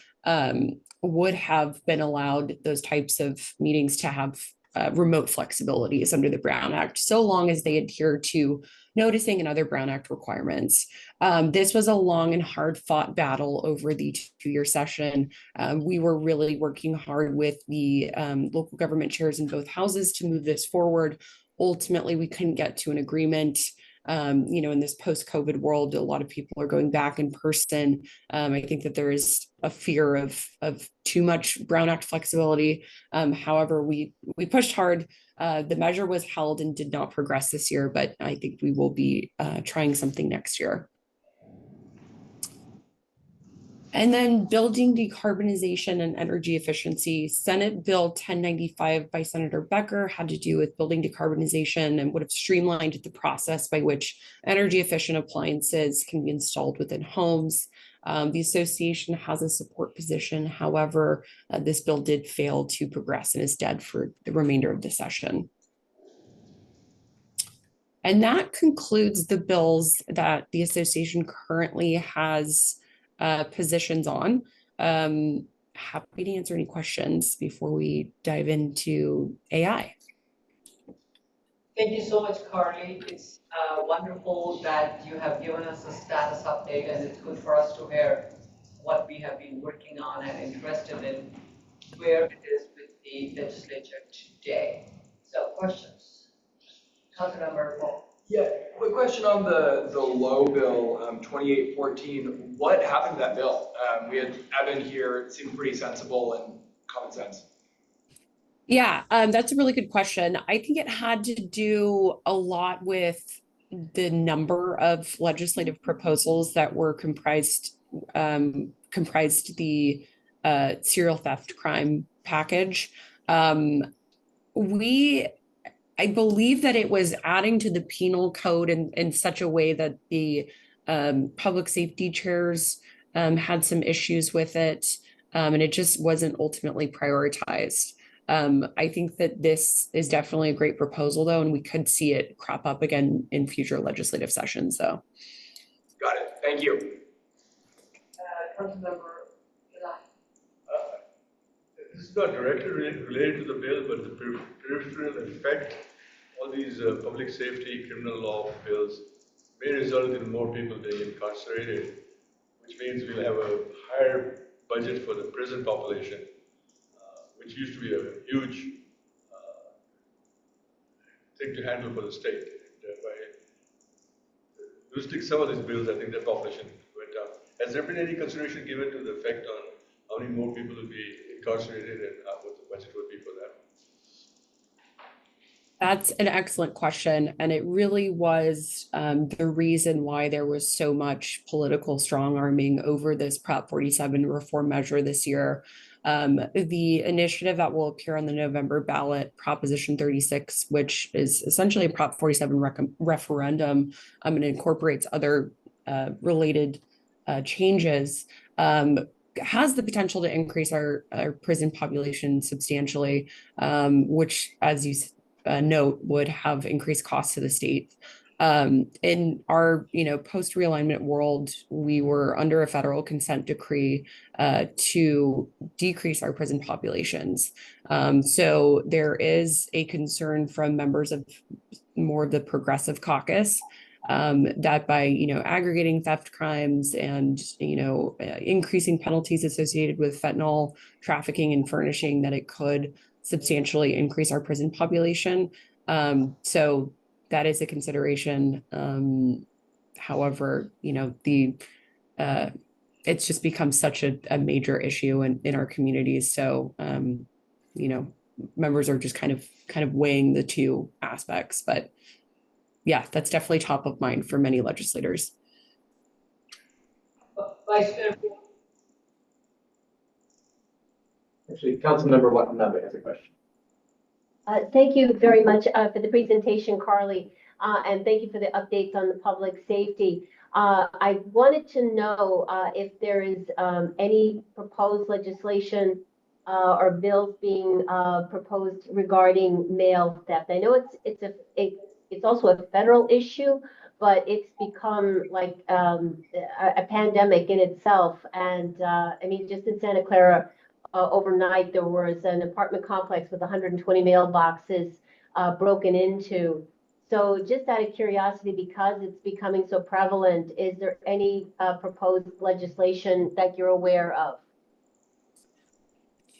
would have been allowed those types of meetings to have remote flexibilities under the Brown Act, so long as they adhere to noticing and other Brown Act requirements. This was a long and hard fought battle over the two-year session. We were really working hard with the local government chairs in both houses to move this forward. Ultimately, we couldn't get to an agreement. In this post-COVID world, a lot of people are going back in person. I think that there is a fear of too much Brown Act flexibility. However, we pushed hard. The measure was held and did not progress this year, but I think we will be trying something next year. And then building decarbonization and energy efficiency. Senate Bill 1095 by Senator Becker had to do with building decarbonization and would have streamlined the process by which energy efficient appliances can be installed within homes. The association has a support position. However, this bill did fail to progress and is dead for the remainder of the session. And that concludes the bills that the association currently has positions on. Happy to answer any questions before we dive into AI. Thank you so much, Carly. It's wonderful that you have given us a status update, and it's good for us to hear what we have been working on and interested in, where it is with the legislature today. So, questions? Councilmember Paul. Yeah, quick question on the Lowe bill, 2814. What happened to that bill? We had Evan here, it seemed pretty sensible and common sense. Yeah, that's a really good question. I think it had to do a lot with the number of legislative proposals that were comprised the serial theft crime package. I believe that it was adding to the penal code in such a way that the public safety chairs had some issues with it, and it just wasn't ultimately prioritized. I think that this is definitely a great proposal, though, and we could see it crop up again in future legislative sessions, though. Got it. Thank you. Councilmember this is not directly related to the bill, but the peripheral effect, all these public safety, criminal law bills may result in more people being incarcerated, which means we'll have a higher budget for the prison population, which used to be a huge thing to handle for the state. And by losing some of these bills, I think the population went up. Has there been any consideration given to the effect on how many more people will be incarcerated and what the budget would be for that? That's an excellent question. And it really was the reason why there was so much political strong arming over this Prop 47 reform measure this year. The initiative that will appear on the November ballot, Proposition 36, which is essentially a Prop 47 referendum, and incorporates other related changes, has the potential to increase our prison population substantially, which, as you note, would have increased costs to the state. In our, post realignment world, we were under a federal consent decree to decrease our prison populations. So there is a concern from members of more of the progressive caucus that by aggregating theft crimes and increasing penalties associated with fentanyl trafficking and furnishing, that it could substantially increase our prison population. So that is a consideration. However, it's just become such a major issue in our communities. So members are just kind of weighing the two aspects. But yeah, that's definitely top of mind for many legislators. Vice Chair. Actually, Councilmember Watanabe has a question. Thank you very much for the presentation, Carly, and thank you for the updates on the public safety. I wanted to know if there is any proposed legislation or bills being proposed regarding mail theft. I know it's also a federal issue, but it's become like a pandemic in itself. And I mean, just in Santa Clara, overnight, there was an apartment complex with 120 mailboxes broken into. So just out of curiosity, because it's becoming so prevalent, is there any proposed legislation that you're aware of?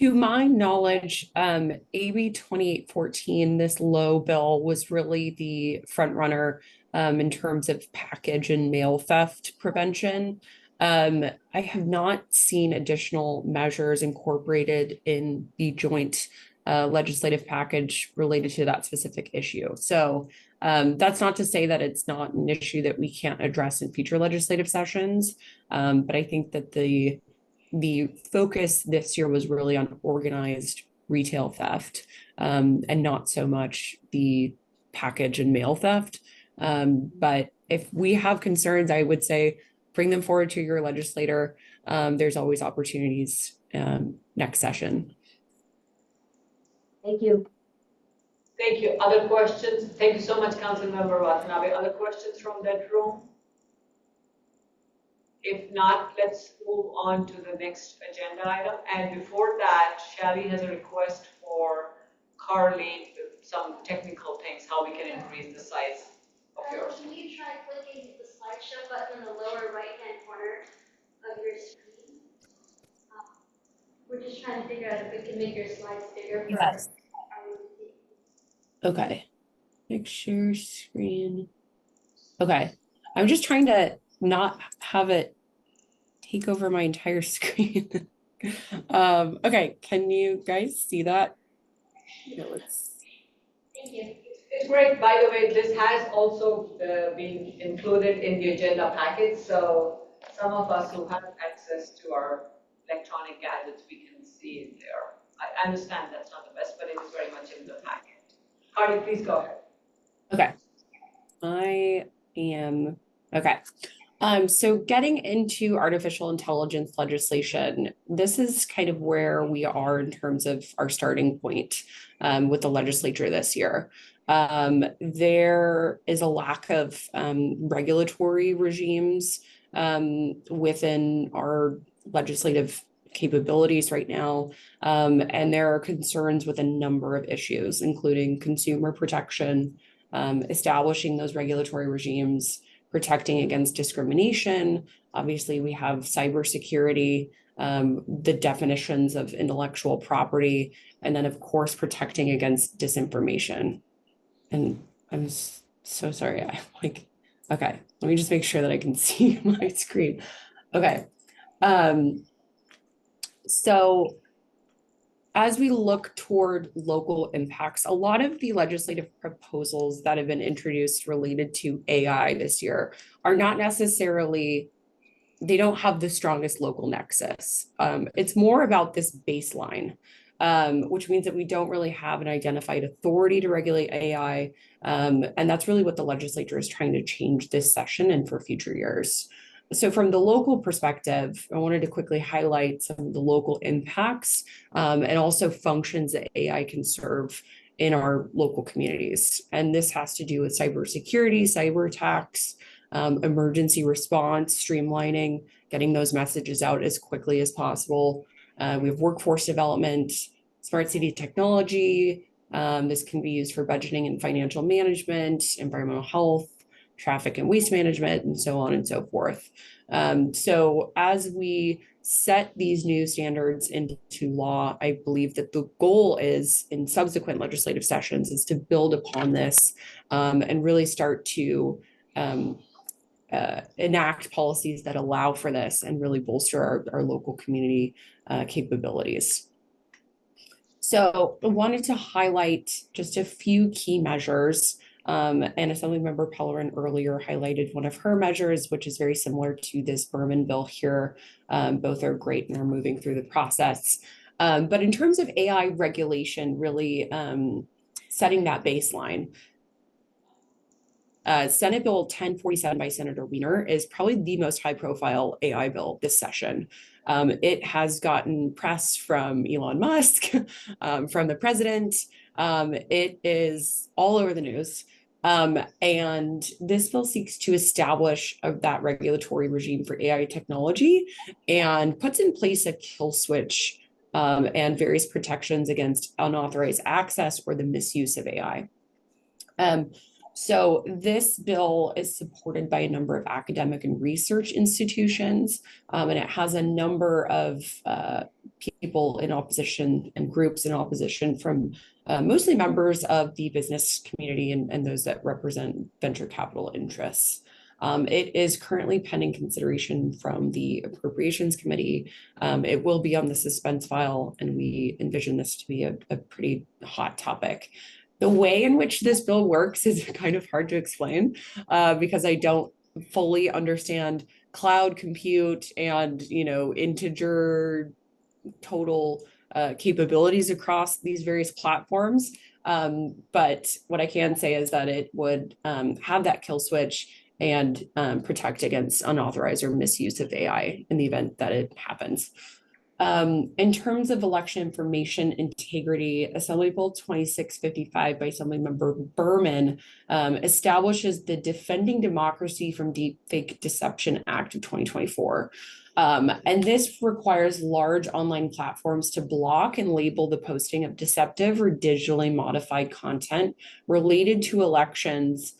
To my knowledge, AB 2814, this low bill, was really the front runner in terms of package and mail theft prevention. I have not seen additional measures incorporated in the joint legislative package related to that specific issue. So that's not to say that it's not an issue that we can't address in future legislative sessions, but I think that the focus this year was really on organized retail theft and not so much the package and mail theft. But if we have concerns, I would say bring them forward to your legislator. There's always opportunities next session. Thank you. Thank you. Other questions? Thank you so much, Councilmember Watanabe. Other questions from that room? If not, let's move on to the next agenda item. And before that, Shally has a request for Carly, some technical things, how we can increase the size of yours. Can you try clicking the slideshow button in the lower right-hand corner of your screen? We're just trying to figure out if we can make your slides bigger for Yes. our Okay. Share screen. Okay. I'm just trying to not have it take over my entire screen. Okay. Can you guys see that? Yeah, Thank you. It's great. By the way, this has also been included in the agenda package. So some of us who have access to our electronic gadgets, we can see it there. I understand that's not the best, but it's very much in the packet. Carly, please go ahead. Okay. I am, okay. So getting into artificial intelligence legislation, this is kind of where we are in terms of our starting point with the legislature this year. There is a lack of regulatory regimes within our legislative capabilities right now. And there are concerns with a number of issues, including consumer protection, establishing those regulatory regimes, protecting against discrimination. Obviously, we have cybersecurity, the definitions of intellectual property, and then, of course, protecting against disinformation. And I'm so sorry. Okay, let me just make sure that I can see my screen. Okay. So as we look toward local impacts, a lot of the legislative proposals that have been introduced related to AI this year are not necessarily, they don't have the strongest local nexus. It's more about this baseline, which means that we don't really have an identified authority to regulate AI. And that's really what the legislature is trying to change this session and for future years. So from the local perspective, I wanted to quickly highlight some of the local impacts and also functions that AI can serve in our local communities. And this has to do with cybersecurity, cyber attacks, emergency response, streamlining, getting those messages out as quickly as possible. We have workforce development, smart city technology. This can be used for budgeting and financial management, environmental health, traffic and waste management, and so on and so forth. So as we set these new standards into law, I believe that the goal is in subsequent legislative sessions is to build upon this and really start to enact policies that allow for this and really bolster our local community capabilities. So I wanted to highlight just a few key measures. And Assemblymember Pellerin earlier highlighted one of her measures, which is very similar to this Berman bill here. Both are great and are moving through the process. But in terms of AI regulation, really setting that baseline, Senate Bill 1047 by Senator Wiener is probably the most high-profile AI bill this session. It has gotten press from Elon Musk, from the president. It is all over the news. And this bill seeks to establish that regulatory regime for AI technology and puts in place a kill switch and various protections against unauthorized access or the misuse of AI. So this bill is supported by a number of academic and research institutions, and it has a number of people in opposition and groups in opposition from mostly members of the business community and those that represent venture capital interests. It is currently pending consideration from the Appropriations Committee. It will be on the suspense file, and we envision this to be a pretty hot topic. The way in which this bill works is kind of hard to explain because I don't fully understand cloud compute and, integer total capabilities across these various platforms. But what I can say is that it would have that kill switch and protect against unauthorized or misuse of AI in the event that it happens. In terms of election information integrity, Assembly Bill 2655 by Assemblymember Berman establishes the Defending Democracy from Deepfake Deception Act of 2024. And this requires large online platforms to block and label the posting of deceptive or digitally modified content related to elections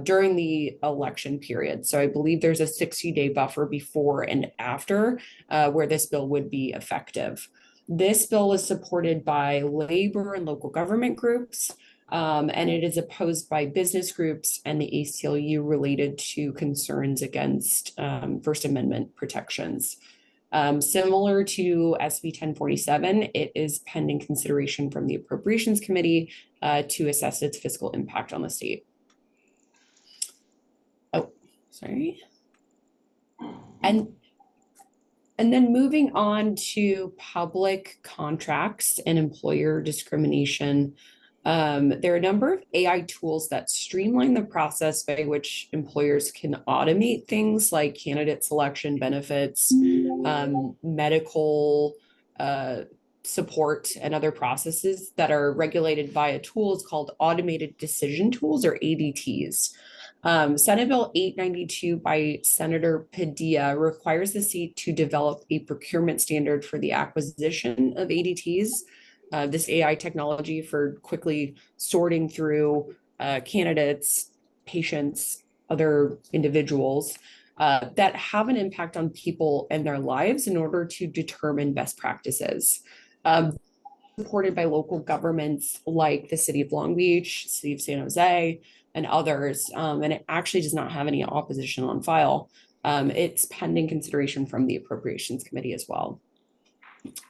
during the election period. So I believe there's a 60-day buffer before and after where this bill would be effective. This bill is supported by labor and local government groups, and it is opposed by business groups and the ACLU related to concerns against First Amendment protections. Similar to SB 1047, it is pending consideration from the Appropriations Committee to assess its fiscal impact on the state. Oh, sorry. And then moving on to public contracts and employer discrimination. There are a number of AI tools that streamline the process by which employers can automate things like candidate selection, benefits, medical support, and other processes that are regulated via tools called automated decision tools or ADTs. Senate Bill 892 by Senator Padilla requires the state to develop a procurement standard for the acquisition of ADTs, this AI technology for quickly sorting through candidates, patients, other individuals that have an impact on people and their lives in order to determine best practices. Supported by local governments like the city of Long Beach, city of San Jose, and others, and it actually does not have any opposition on file. It's pending consideration from the Appropriations Committee as well.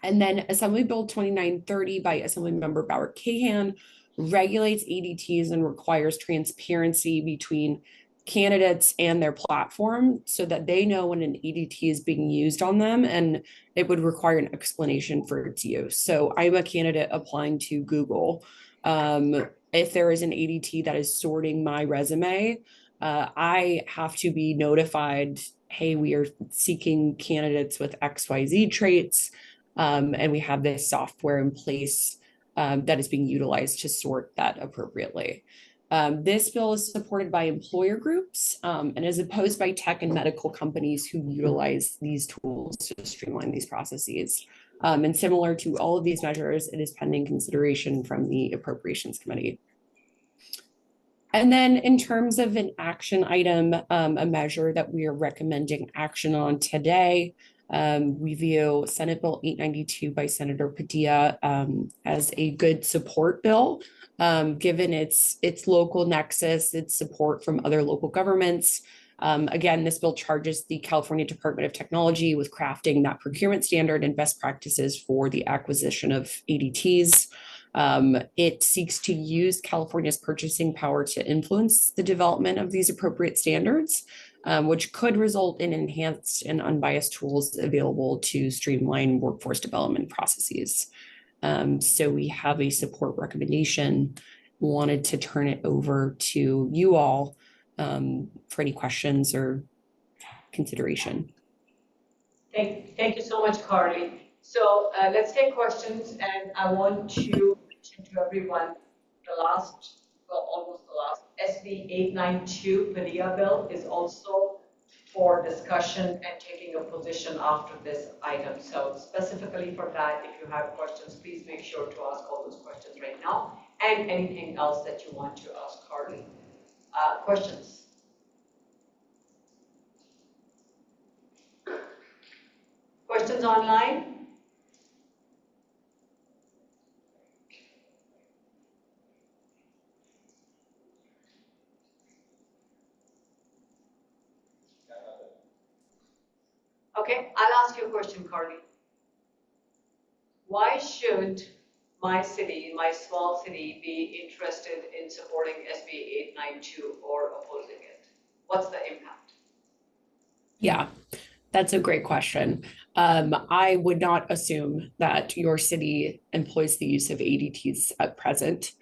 And then Assembly Bill 2930 by Assemblymember Bauer Cahan regulates ADTs and requires transparency between candidates and their platform so that they know when an ADT is being used on them, and it would require an explanation for its use. So I'm a candidate applying to Google. If there is an ADT that is sorting my resume, I have to be notified, hey, we are seeking candidates with XYZ traits, and we have this software in place that is being utilized to sort that appropriately. This bill is supported by employer groups and is opposed by tech and medical companies who utilize these tools to streamline these processes. And similar to all of these measures, it is pending consideration from the Appropriations Committee. And then in terms of an action item, a measure that we are recommending action on today, we view Senate Bill 892 by Senator Padilla as a good support bill, given its local nexus, its support from other local governments. Again, this bill charges the California Department of Technology with crafting that procurement standard and best practices for the acquisition of ADTs. It seeks to use California's purchasing power to influence the development of these appropriate standards, which could result in enhanced and unbiased tools available to streamline workforce development processes. So we have a support recommendation. Wanted to turn it over to you all for any questions or consideration. Thank you so much, Carly. So let's take questions, and I want to mention to everyone almost the last SB 892 Padilla bill is also for discussion and taking a position after this item. So specifically for that, if you have questions, please make sure to ask all those questions right now, and anything else that you want to ask Carly. Questions? Questions online? Okay, I'll ask you a question, Carly. Why should my city, my small city, be interested in supporting SB 892 or opposing it? What's the impact? Yeah, that's a great question. I would not assume that your city employs the use of ADTs at present.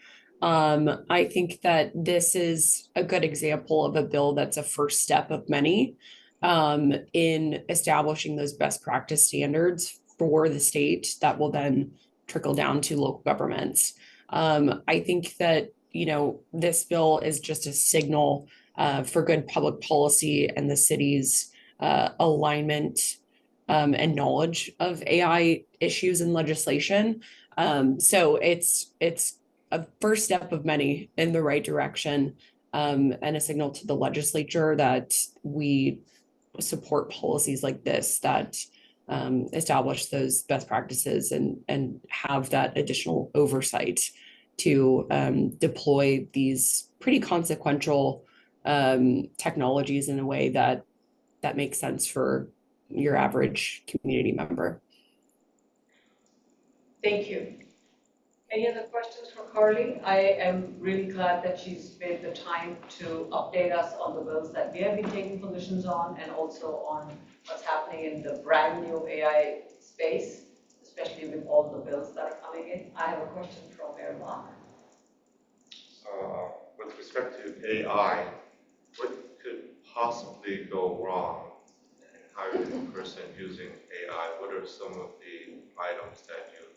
I think that this is a good example of a bill that's a first step of many in establishing those best practice standards for the state that will then trickle down to local governments. I think that, you know, this bill is just a signal for good public policy and the city's alignment and knowledge of AI issues and legislation. So it's a first step of many in the right direction, and a signal to the legislature that we support policies like this that establish those best practices and have that additional oversight to deploy these pretty consequential technologies in a way that makes sense for your average community member. Thank you. Any other questions for Carly? I am really glad that she's made the time to update us on the bills that we have been taking positions on, and also on what's happening in the brand new AI space, especially with all the bills that are coming in. I have a question from Mayor LAC. With respect to AI, what could possibly go wrong in hiring a person using AI? What are some of the items that you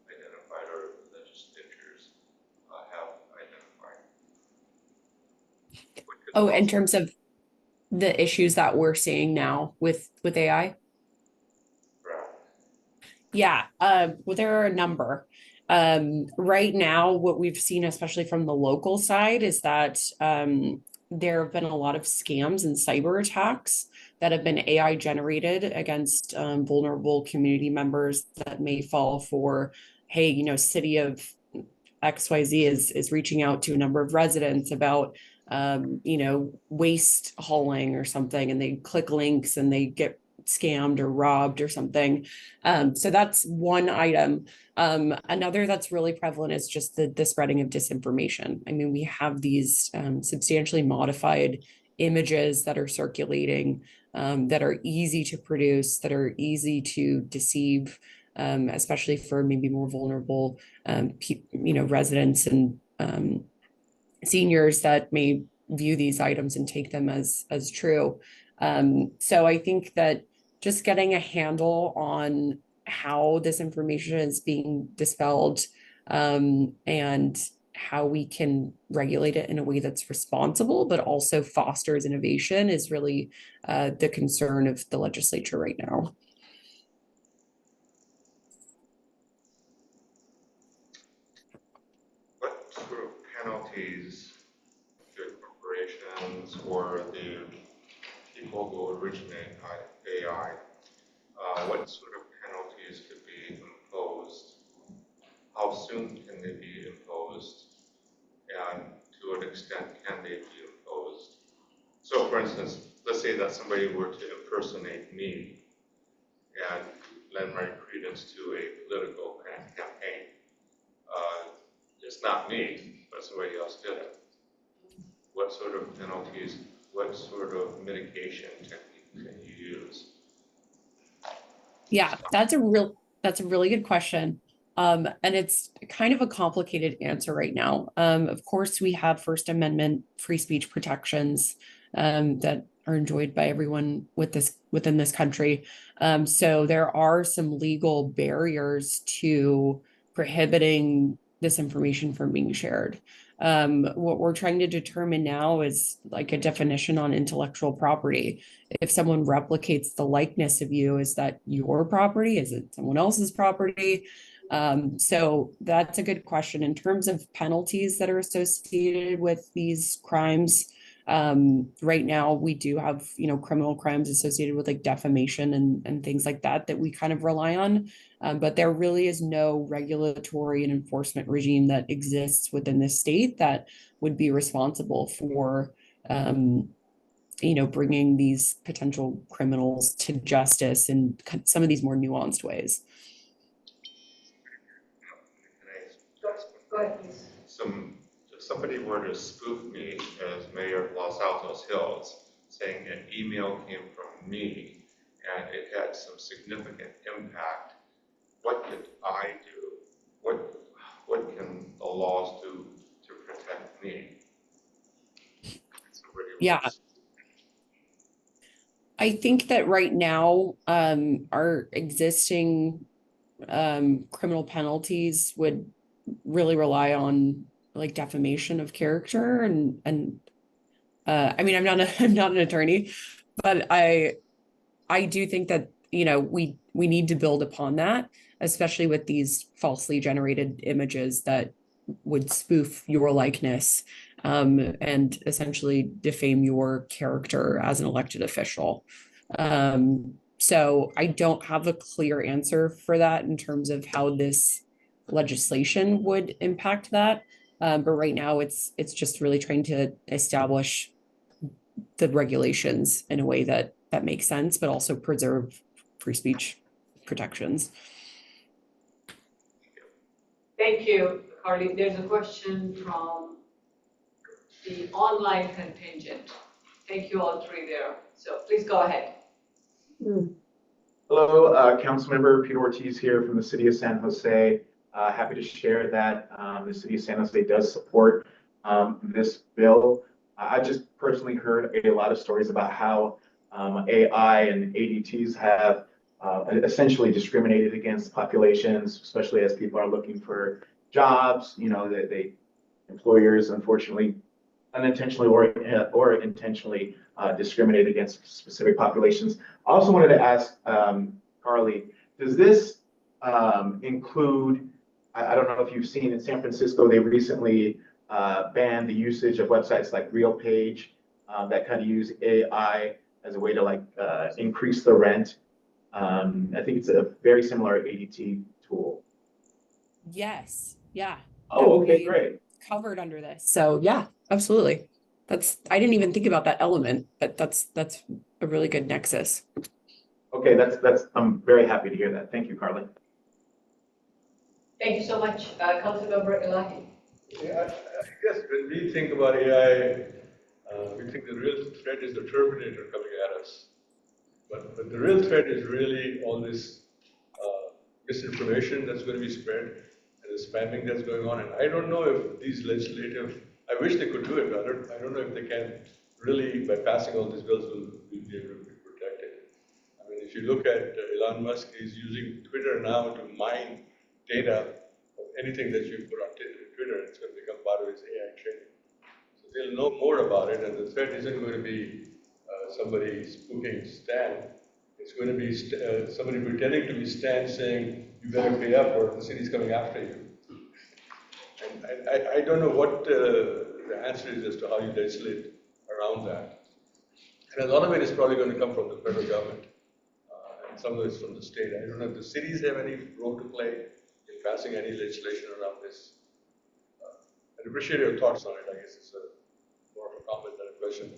identified or legislatures have identified? What could Oh, in terms of the issues that we're seeing now with AI? Yeah, well, there are a number. Right now, what we've seen, especially from the local side, is that there have been a lot of scams and cyber attacks that have been AI generated against vulnerable community members that may fall for, hey, you know, city of XYZ is reaching out to a number of residents about you know, waste hauling or something, and they click links and they get scammed or robbed or something. So that's one item. Another that's really prevalent is just the spreading of disinformation. I mean, we have these substantially modified images that are circulating, that are easy to produce, that are easy to deceive, especially for maybe more vulnerable, you know, residents and seniors that may view these items and take them as true. So I think that just getting a handle on how this information is being dispelled, and how we can regulate it in a way that's responsible, but also fosters innovation is really the concern of the legislature right now. What sort of penalties should corporations or the people who originate AI, what sort of penalties could be imposed? How soon can they be imposed? And to what extent can they be imposed? So for instance, let's say that somebody were to impersonate me and lend my credence to a political campaign. It's not me, but somebody else did it. What sort of penalties, what sort of mitigation technique can you use? Yeah, that's a really good question. And it's kind of a complicated answer right now. Of course, we have First Amendment free speech protections that are enjoyed by everyone within this country. So there are some legal barriers to prohibiting this information from being shared. What we're trying to determine now is like a definition on intellectual property. If someone replicates the likeness of you, is that your property? Is it someone else's property? So that's a good question. In terms of penalties that are associated with these crimes, right now we do have, you know, criminal crimes associated with like defamation and things like that we kind of rely on. But there really is no regulatory and enforcement regime that exists within the state that would be responsible for, you know, bringing these potential criminals to justice in some of these more nuanced ways. Go ahead, please. If somebody were to spoof me as mayor of Los Altos Hills, saying an email came from me and it had some significant impact, what could I do? What can the laws do to protect me? Yeah. I think that right now, our existing criminal penalties would really rely on like defamation of character and I mean, I'm not an attorney, but I do think that, you know, we need to build upon that, especially with these falsely generated images that would spoof your likeness, and essentially defame your character as an elected official. So I don't have a clear answer for that in terms of how this legislation would impact that. But right now it's just really trying to establish the regulations in a way that makes sense, but also preserve free speech protections. Thank you, Carly. There's a question from the online contingent. Thank you all three there. So please go ahead. Hello, Councilmember Peter Ortiz here from the City of San Jose. Happy to share that the City of San Jose does support this bill. I just personally heard a lot of stories about how AI and ADTs have essentially discriminated against populations, especially as people are looking for jobs. You know, employers unfortunately unintentionally or intentionally discriminate against specific populations. I also wanted to ask Carly, does this include, I don't know if you've seen in San Francisco, they recently banned the usage of websites like RealPage that kind of use AI as a way to like increase the rent. I think it's a very similar ADT tool. Yes, yeah. Oh, That okay, we great. covered under this. So yeah, absolutely. I didn't even think about that element, but that's a really good nexus. Okay, I'm very happy to hear that. Thank you, Carly. Thank you so much, Councilmember Elahi. Yeah, I guess when we think about AI, we think the real threat is the Terminator coming at us. But the real threat is really all this misinformation that's going to be spread and the spamming that's going on. And I don't know if these I wish they could do it better. I don't know if they can really, by passing all these bills, will be able to be protected. I mean, if you look at Elon Musk, he's using Twitter now to mine data of anything that you put on Twitter, it's going to become part of his AI training. So they'll know more about it, and the threat isn't going to be somebody spooking Stan. It's going to be somebody pretending to be Stan saying, you better pay up or the city's coming after you. And I don't know what the answer is as to how you legislate around that. And a lot of it is probably going to come from the federal government, and some of it's from the state. I don't know if the cities have any role to play in passing any legislation around this. I'd appreciate your thoughts on it. I guess it's more of a comment than a question.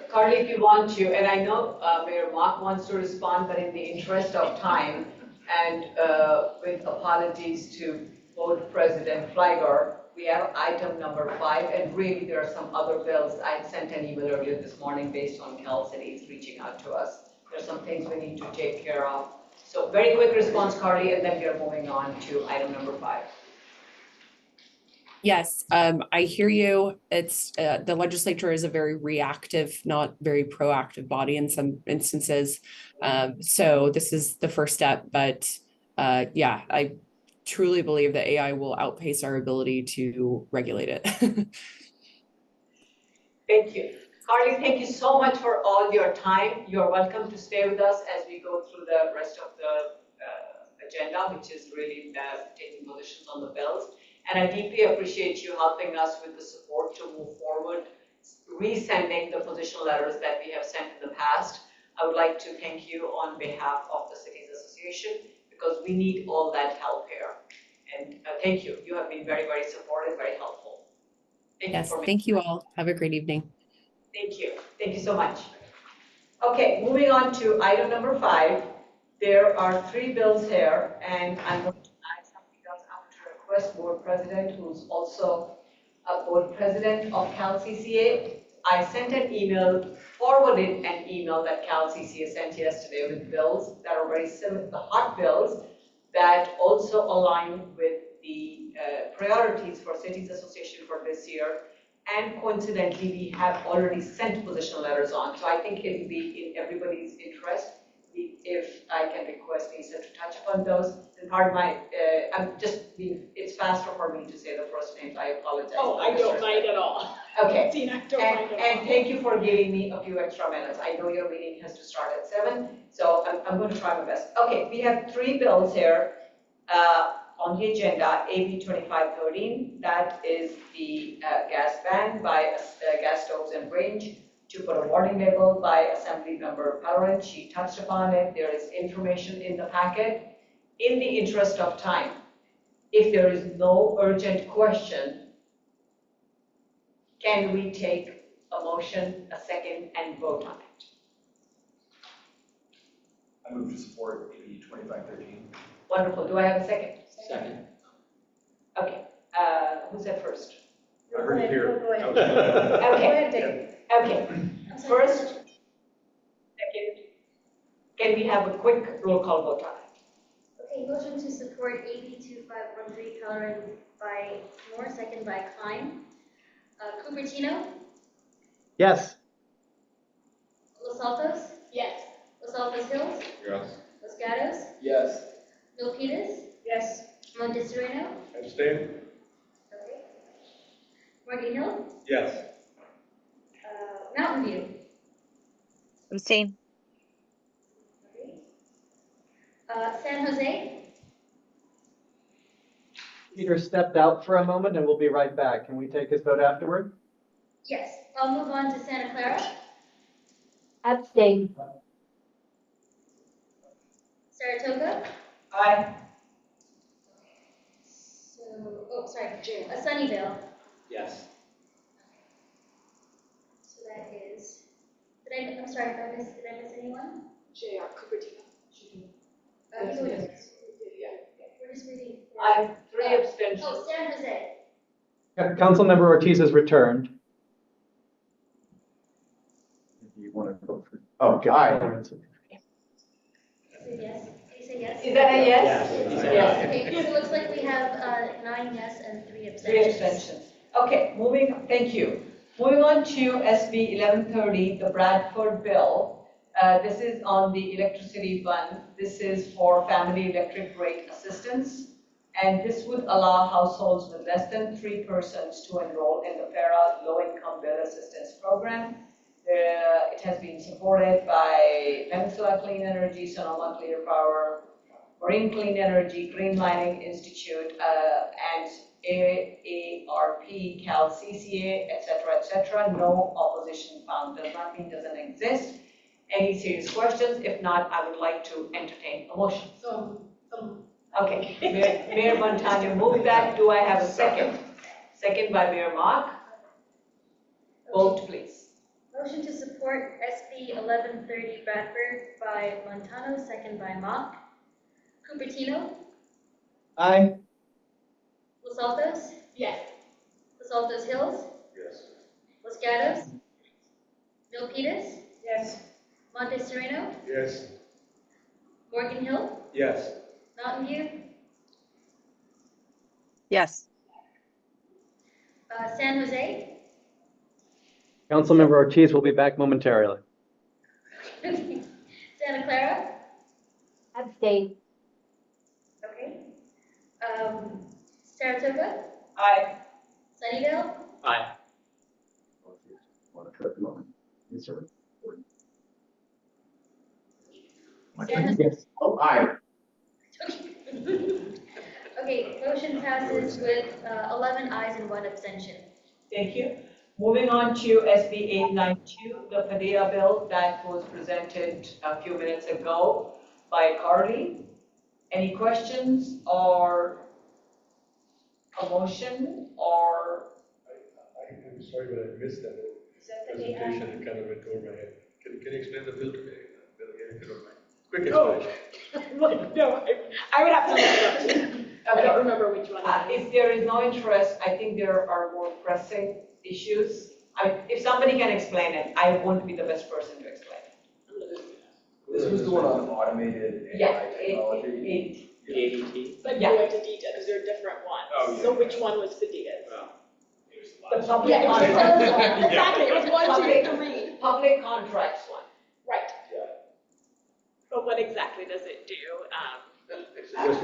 Carly, if you want to, and I know Mayor Mark wants to respond, but in the interest of time, and with apologies to both President Fliger, we have item number 5, and really there are some other bills. I had sent an email earlier this morning based on Cal Cities reaching out to us. There's some things we need to take care of. So very quick response, Carly, and then we are moving on to item number 5. Yes, I hear you. It's the legislature is a very reactive, not very proactive body in some instances. So this is the first step, but yeah, I truly believe that AI will outpace our ability to regulate it. Thank you. Carly, thank you so much for all your time. You're welcome to stay with us as we go through the rest of the agenda, which is really taking positions on the bills. And I deeply appreciate you helping us with the support to move forward, resending the position letters that we have sent in the past. I would like to thank you on behalf of the Cities Association because we need all that help here. And thank you. You have been very, very supportive, very helpful. Thank you all. Have a great evening. Thank you. Thank you so much. Okay, moving on to item number 5. There are 3 bills here, and I'm going to add something else. I want to request Board President, who's also a Board President of CASCC. I sent an email, forwarded an email that CASCC sent yesterday with bills that are very similar, the hot bills that also align with the priorities for Cities Association for this year. And coincidentally, we have already sent position letters on. So I think it will be in everybody's interest if I can request Lisa to touch upon those. And pardon my, I'm just being, it's faster for me to say the first names. I apologize. Oh, I don't mind at all. Okay. Tina, don't mind at all. And thank you for giving me a few extra minutes. I know your meeting has to start at 7, so I'm going to try my best. Okay, we have 3 bills here on the agenda. AB 2513, that is the gas ban by gas stoves and range, to put a warning label by Assembly Member Pellerin. She touched upon it. There is information in the packet. In the interest of time, if there is no urgent question, can we take a motion, a second, and vote on it? I move to support AB 2513. Wonderful. Do I have a second? Second. Okay. Who said first? I heard it here. Go ahead. Okay. Go ahead, Dave. Okay. First, second. Can we have a quick roll call vote on it? Okay, motion to support AB 2513 Pellerin by Moore, second by Klein. Cupertino? Yes. Los Altos? Yes. Los Altos Hills? Yes. Los Gatos? Yes. Milpitas? Yes. Montessorino? Abstain? Morgan Hill, Yes. Mountain View. Abstain. San Jose, Peter stepped out for a moment and we'll be right back. Can we take his vote afterward? yes. I'll move on to Santa Clara, Abstain. Saratoga, Aye. Sunnyvale. Yes. So that is, I'm sorry, did I miss anyone? JR Cupertino. We're just reading. Aye. 3 abstentions. Oh, San Jose, Councilmember Ortiz has returned. If you want to vote for. Oh, guy. say yes. Did you say yes? Is that a yes? Yes. Yes. Okay, so it looks like we have 9 yes and 3 3 abstentions. abstentions. Okay, thank you. Moving on to SB 1130, the Bradford bill. This is on the electricity fund. This is for family electric rate assistance. And this would allow households with less than 3 persons to enroll in the FARA low-income bill assistance program. It has been supported by Peninsula Clean Energy, Sonoma Clear Power, Marine Clean Energy, Green Mining Institute, and AARP, CASCC, etc. No opposition found. Does not mean doesn't exist. Any serious questions? If not, I would like to entertain a motion. Okay, Mayor Montano moved that. Do I have a second? Second by Mayor Mark. Vote, please. Motion to support SB 1130 Bradford by Montano, second by Mock. Cupertino, Aye. Los Altos, Yes. Los Altos Hills, Yes. Los Gatos, Milpitas, Yes. Monte Sereno, Yes. Morgan Hill, Yes. Mountain View, Yes. San Jose, Councilmember Ortiz will be back momentarily. Santa Clara, Abstain. okay, Saratoga, Aye. Sunnyvale, Aye. Yes, sir. San Jose. Yes. Oh, aye. Okay, motion passes with 11 ayes and 1 abstention. Thank you. Moving on to SB 892, the Padilla bill that was presented a few minutes ago by Carly. Any questions or a motion or? I'm sorry, but I missed that presentation. It kind of went over my head. Can you explain the bill to me? Bill again, if you don't mind. Quick explanation. No, I would have to look it up. I don't remember which one. If there is no interest, I think there are more pressing issues. If somebody can explain it, I won't be the best person to explain it. This was the one on automated AI technology. ADT. But Yeah. go into detail because there are different ones. Oh, yeah. So which one was Fadiga's? The public Yeah, it was contracts one. exactly. It was 1, 2, Public- 3. Public contracts one. Right. But what exactly does it do?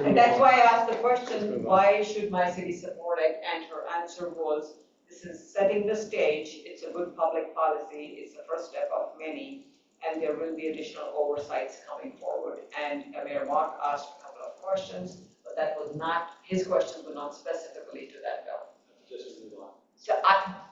And that's why I asked the question, why should my city support it? And her answer was, this is setting the stage, it's a good public policy, it's the first step of many, and there will be additional oversights coming forward. And Mayor Mark asked a couple of questions, but that was not, his questions were not specifically to that bill. So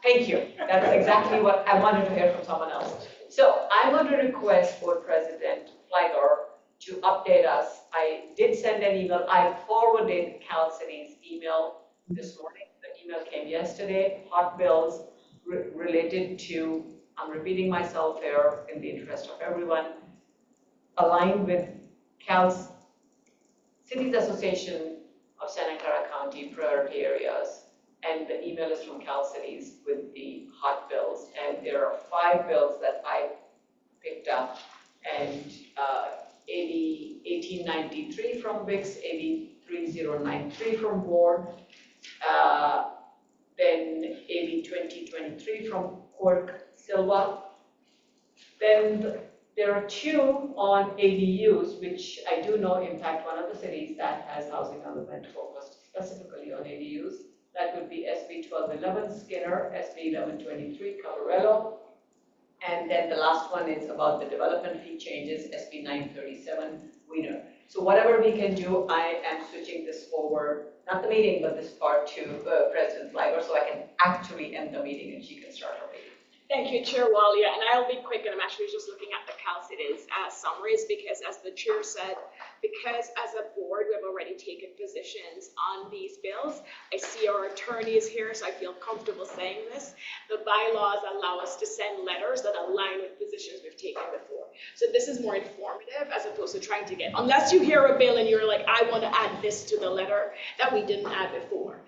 thank you, that's exactly what I wanted to hear from someone else. So I want to request Board President Fliger to update us. I did send an email. I forwarded Cal City's email this morning. The email came yesterday. Hot bills related to, I'm repeating myself here in the interest of everyone, aligned with Cal's Cities Association of Santa Clara County priority areas. And the email is from Cal Cities with the hot bills. And there are 5 bills that I picked up. And AB 1893 from VIX, AB 3093 from Board, then AB 2023 from Quirk Silva. Then there are 2 on ADUs, which I do know impact one of the cities that has housing element focused specifically on ADUs. That would be SB 1211 Skinner, SB 1123 Cavarello. And then the last one is about the development fee changes, SB 937 Wiener. So whatever we can do, I am switching this forward, not the meeting, but this part to President Flyger, so I can actually end the meeting and she can start her meeting. Thank you, Chair Walia, and I'll be quick, and I'm actually just looking at the CASCC summaries, because as the Chair said, because as a board, we have already taken positions on these bills. I see our attorney is here, so I feel comfortable saying this. The bylaws allow us to send letters that align with positions we've taken before. So this is more informative as opposed to trying to get, unless you hear a bill and you're like, I want to add this to the letter that we didn't add before.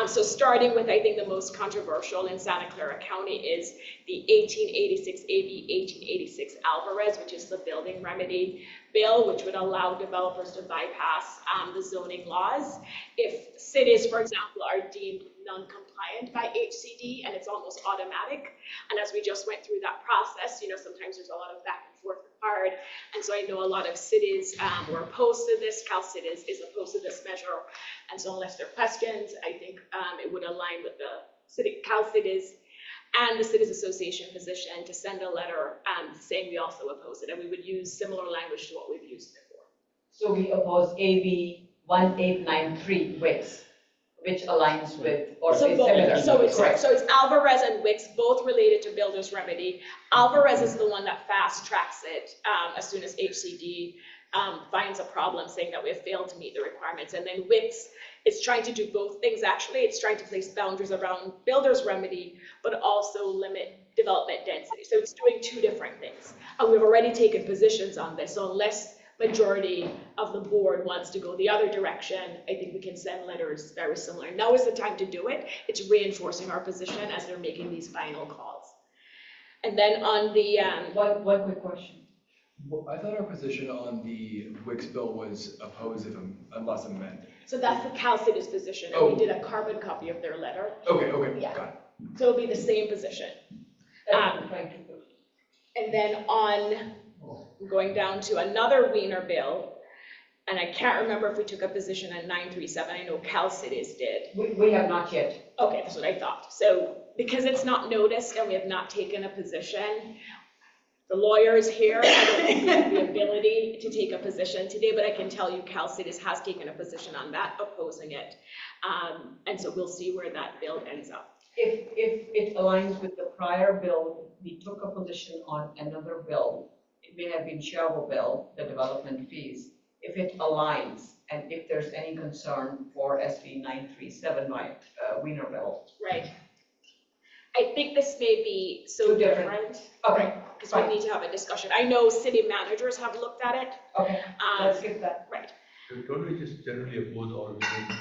So starting with, I think the most controversial in Santa Clara County is the 1886 AB 1886 Alvarez, which is the building remedy bill, which would allow developers to bypass the zoning laws. If cities, for example, are deemed non-compliant by HCD, and it's almost automatic. And as we just went through that process, you know, sometimes there's a lot of back and forth required. And so I know a lot of cities were opposed to this. CalCities is opposed to this measure. And so unless there are questions, I think it would align with the city CalCities and the Cities Association position to send a letter saying we also oppose it, and we would use similar language to what we've used before. So we oppose AB 1893 Wicks, which aligns with, or is similar. So it's Alvarez and Wicks, both related to builder's remedy. Alvarez is the one that fast tracks it as soon as HCD finds a problem, saying that we have failed to meet the requirements. And then Wicks is trying to do both things, actually. It's trying to place boundaries around builder's remedy, but also limit development density. So it's doing two different things. And we've already taken positions on this. So unless majority of the board wants to go the other direction, I think we can send letters very similar. Now is the time to do it. It's reinforcing our position as they're making these final calls. And then on the one quick question. Well, I thought our position on the Wicks bill was oppose it unless amended. so that's the CalCities position, and we did a carbon copy of their letter. Okay, Yeah. got it. So it'll be the same position. And then on going down to another Wiener bill, and I can't remember if we took a position on 937. I know CalCities did. We have not yet. Okay, that's what I thought. So because it's not noticed and we have not taken a position, the lawyer is here. I don't think we have the ability to take a position today, but I can tell you CalCities has taken a position on that, opposing it. And so we'll see where that bill ends up. If it aligns with the prior bill, we took a position on another bill. It may have been Sherwood bill, the development fees. If it aligns, and if there's any concern for SB 937 Wiener bill. Right. I think this may be so different. Okay. Because we need to have a discussion. I know city managers have looked at it. Okay, let's skip that. Right. Don't we just generally oppose all of them?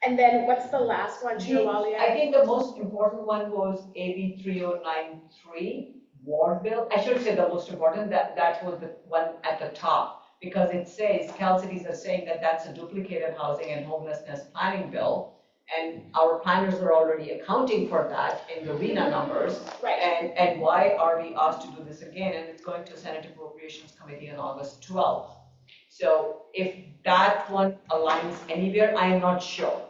And then what's the last one, Shirley? I think the most important one was AB 3093 Ward bill. I should say the most important, that was the one at the top, because it says, CalCities are saying that that's a duplicated housing and homelessness planning bill. And our planners are already accounting for that in the RENA numbers. Right. And why are we asked to do this again? And it's going to Senate Appropriations Committee on August 12th. So if that one aligns anywhere, I am not sure.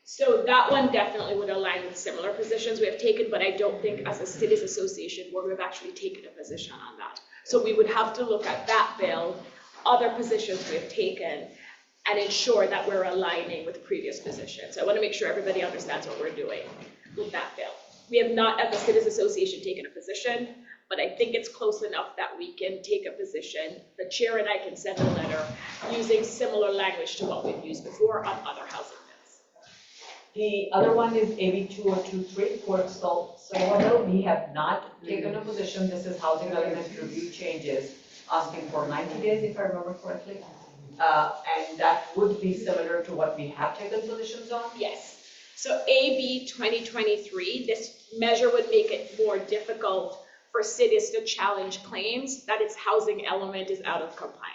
So that one definitely would align with similar positions we have taken, but I don't think as a cities association where we've actually taken a position on that. So we would have to look at that bill, other positions we have taken, and ensure that we're aligning with previous positions. So I want to make sure everybody understands what we're doing with that bill. We have not, as a Cities Association, taken a position, but I think it's close enough that we can take a position. The chair and I can send a letter using similar language to what we've used before on other housing bills. The other one is AB 2023, Port Silverhill. We have not taken a position. This is housing element review changes, asking for 90 days, if I remember correctly. And that would be similar to what we have taken positions on? Yes. So AB 2023, this measure would make it more difficult for cities to challenge claims that its housing element is out of compliance.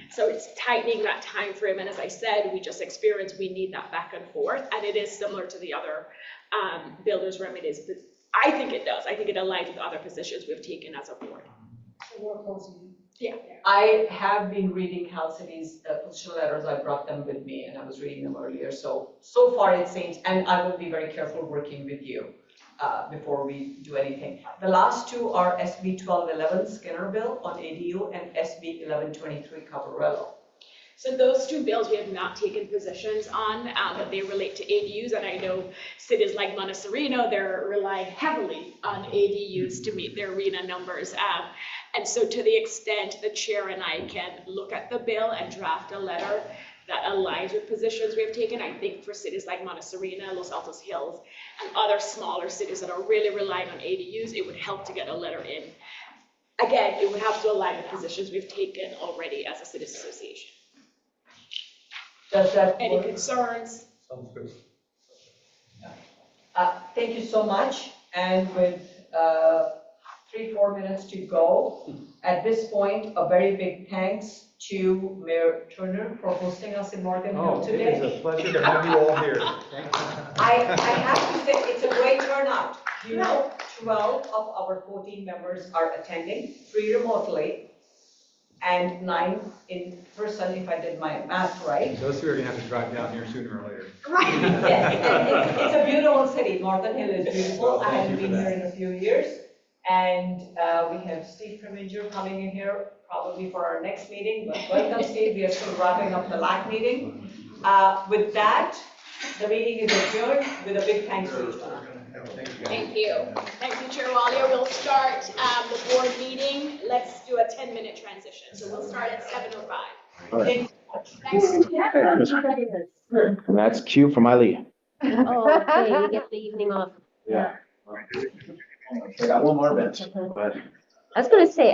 So it's tightening that time frame, and as I said, we just experienced we need that back and forth, and it is similar to the other builders' remedies. But I think it does. I think it aligns with other positions we've taken as a board. So we're opposing. Yeah. I have been reading CASCC's position letters. I brought them with me and I was reading them earlier. So far it seems, and I will be very careful working with you before we do anything. The last two are SB 1211 Skinner bill on ADU and SB 1123 Caporello. So those two bills we have not taken positions on, but they relate to ADUs, and I know cities like Montecito, they're relying heavily on ADUs to meet their RENA numbers. And so to the extent the chair and I can look at the bill and draft a letter that aligns with positions we have taken, I think for cities like Montecito, Los Altos Hills, and other smaller cities that are really relying on ADUs, it would help to get a letter in. Again, it would have to align with positions we've taken already as a cities association. Does that Any work? concerns? Sounds good. Thank you so much. And with 3-4 minutes to go, at this point, a very big thanks to Mayor Turner for hosting us in Morgan Hill today. It is a pleasure to have you all here. Thank you. I have to say, it's a great turnout. You know, 12 of our 14 members are attending, 3 remotely, and 9 in person, if I did my math right. Those two are gonna have to drive down here sooner or later. Right. Yes, and it's a beautiful city. Morgan Hill is beautiful. I haven't been here in a few years. And we have Steve Preminger coming in here probably for our next meeting. But welcome, Steve. We are still wrapping up the LAC meeting. With that, the meeting is adjourned with a big thanks to each one. Thank you. Thank you, Chair Walia. We'll start the board meeting. Let's do a 10-minute transition. So we'll start at 7:05. All right. Thanks. And that's cue from Eileen. Oh, okay, you get the evening off. Yeah. I got one more bit, but. I was gonna say,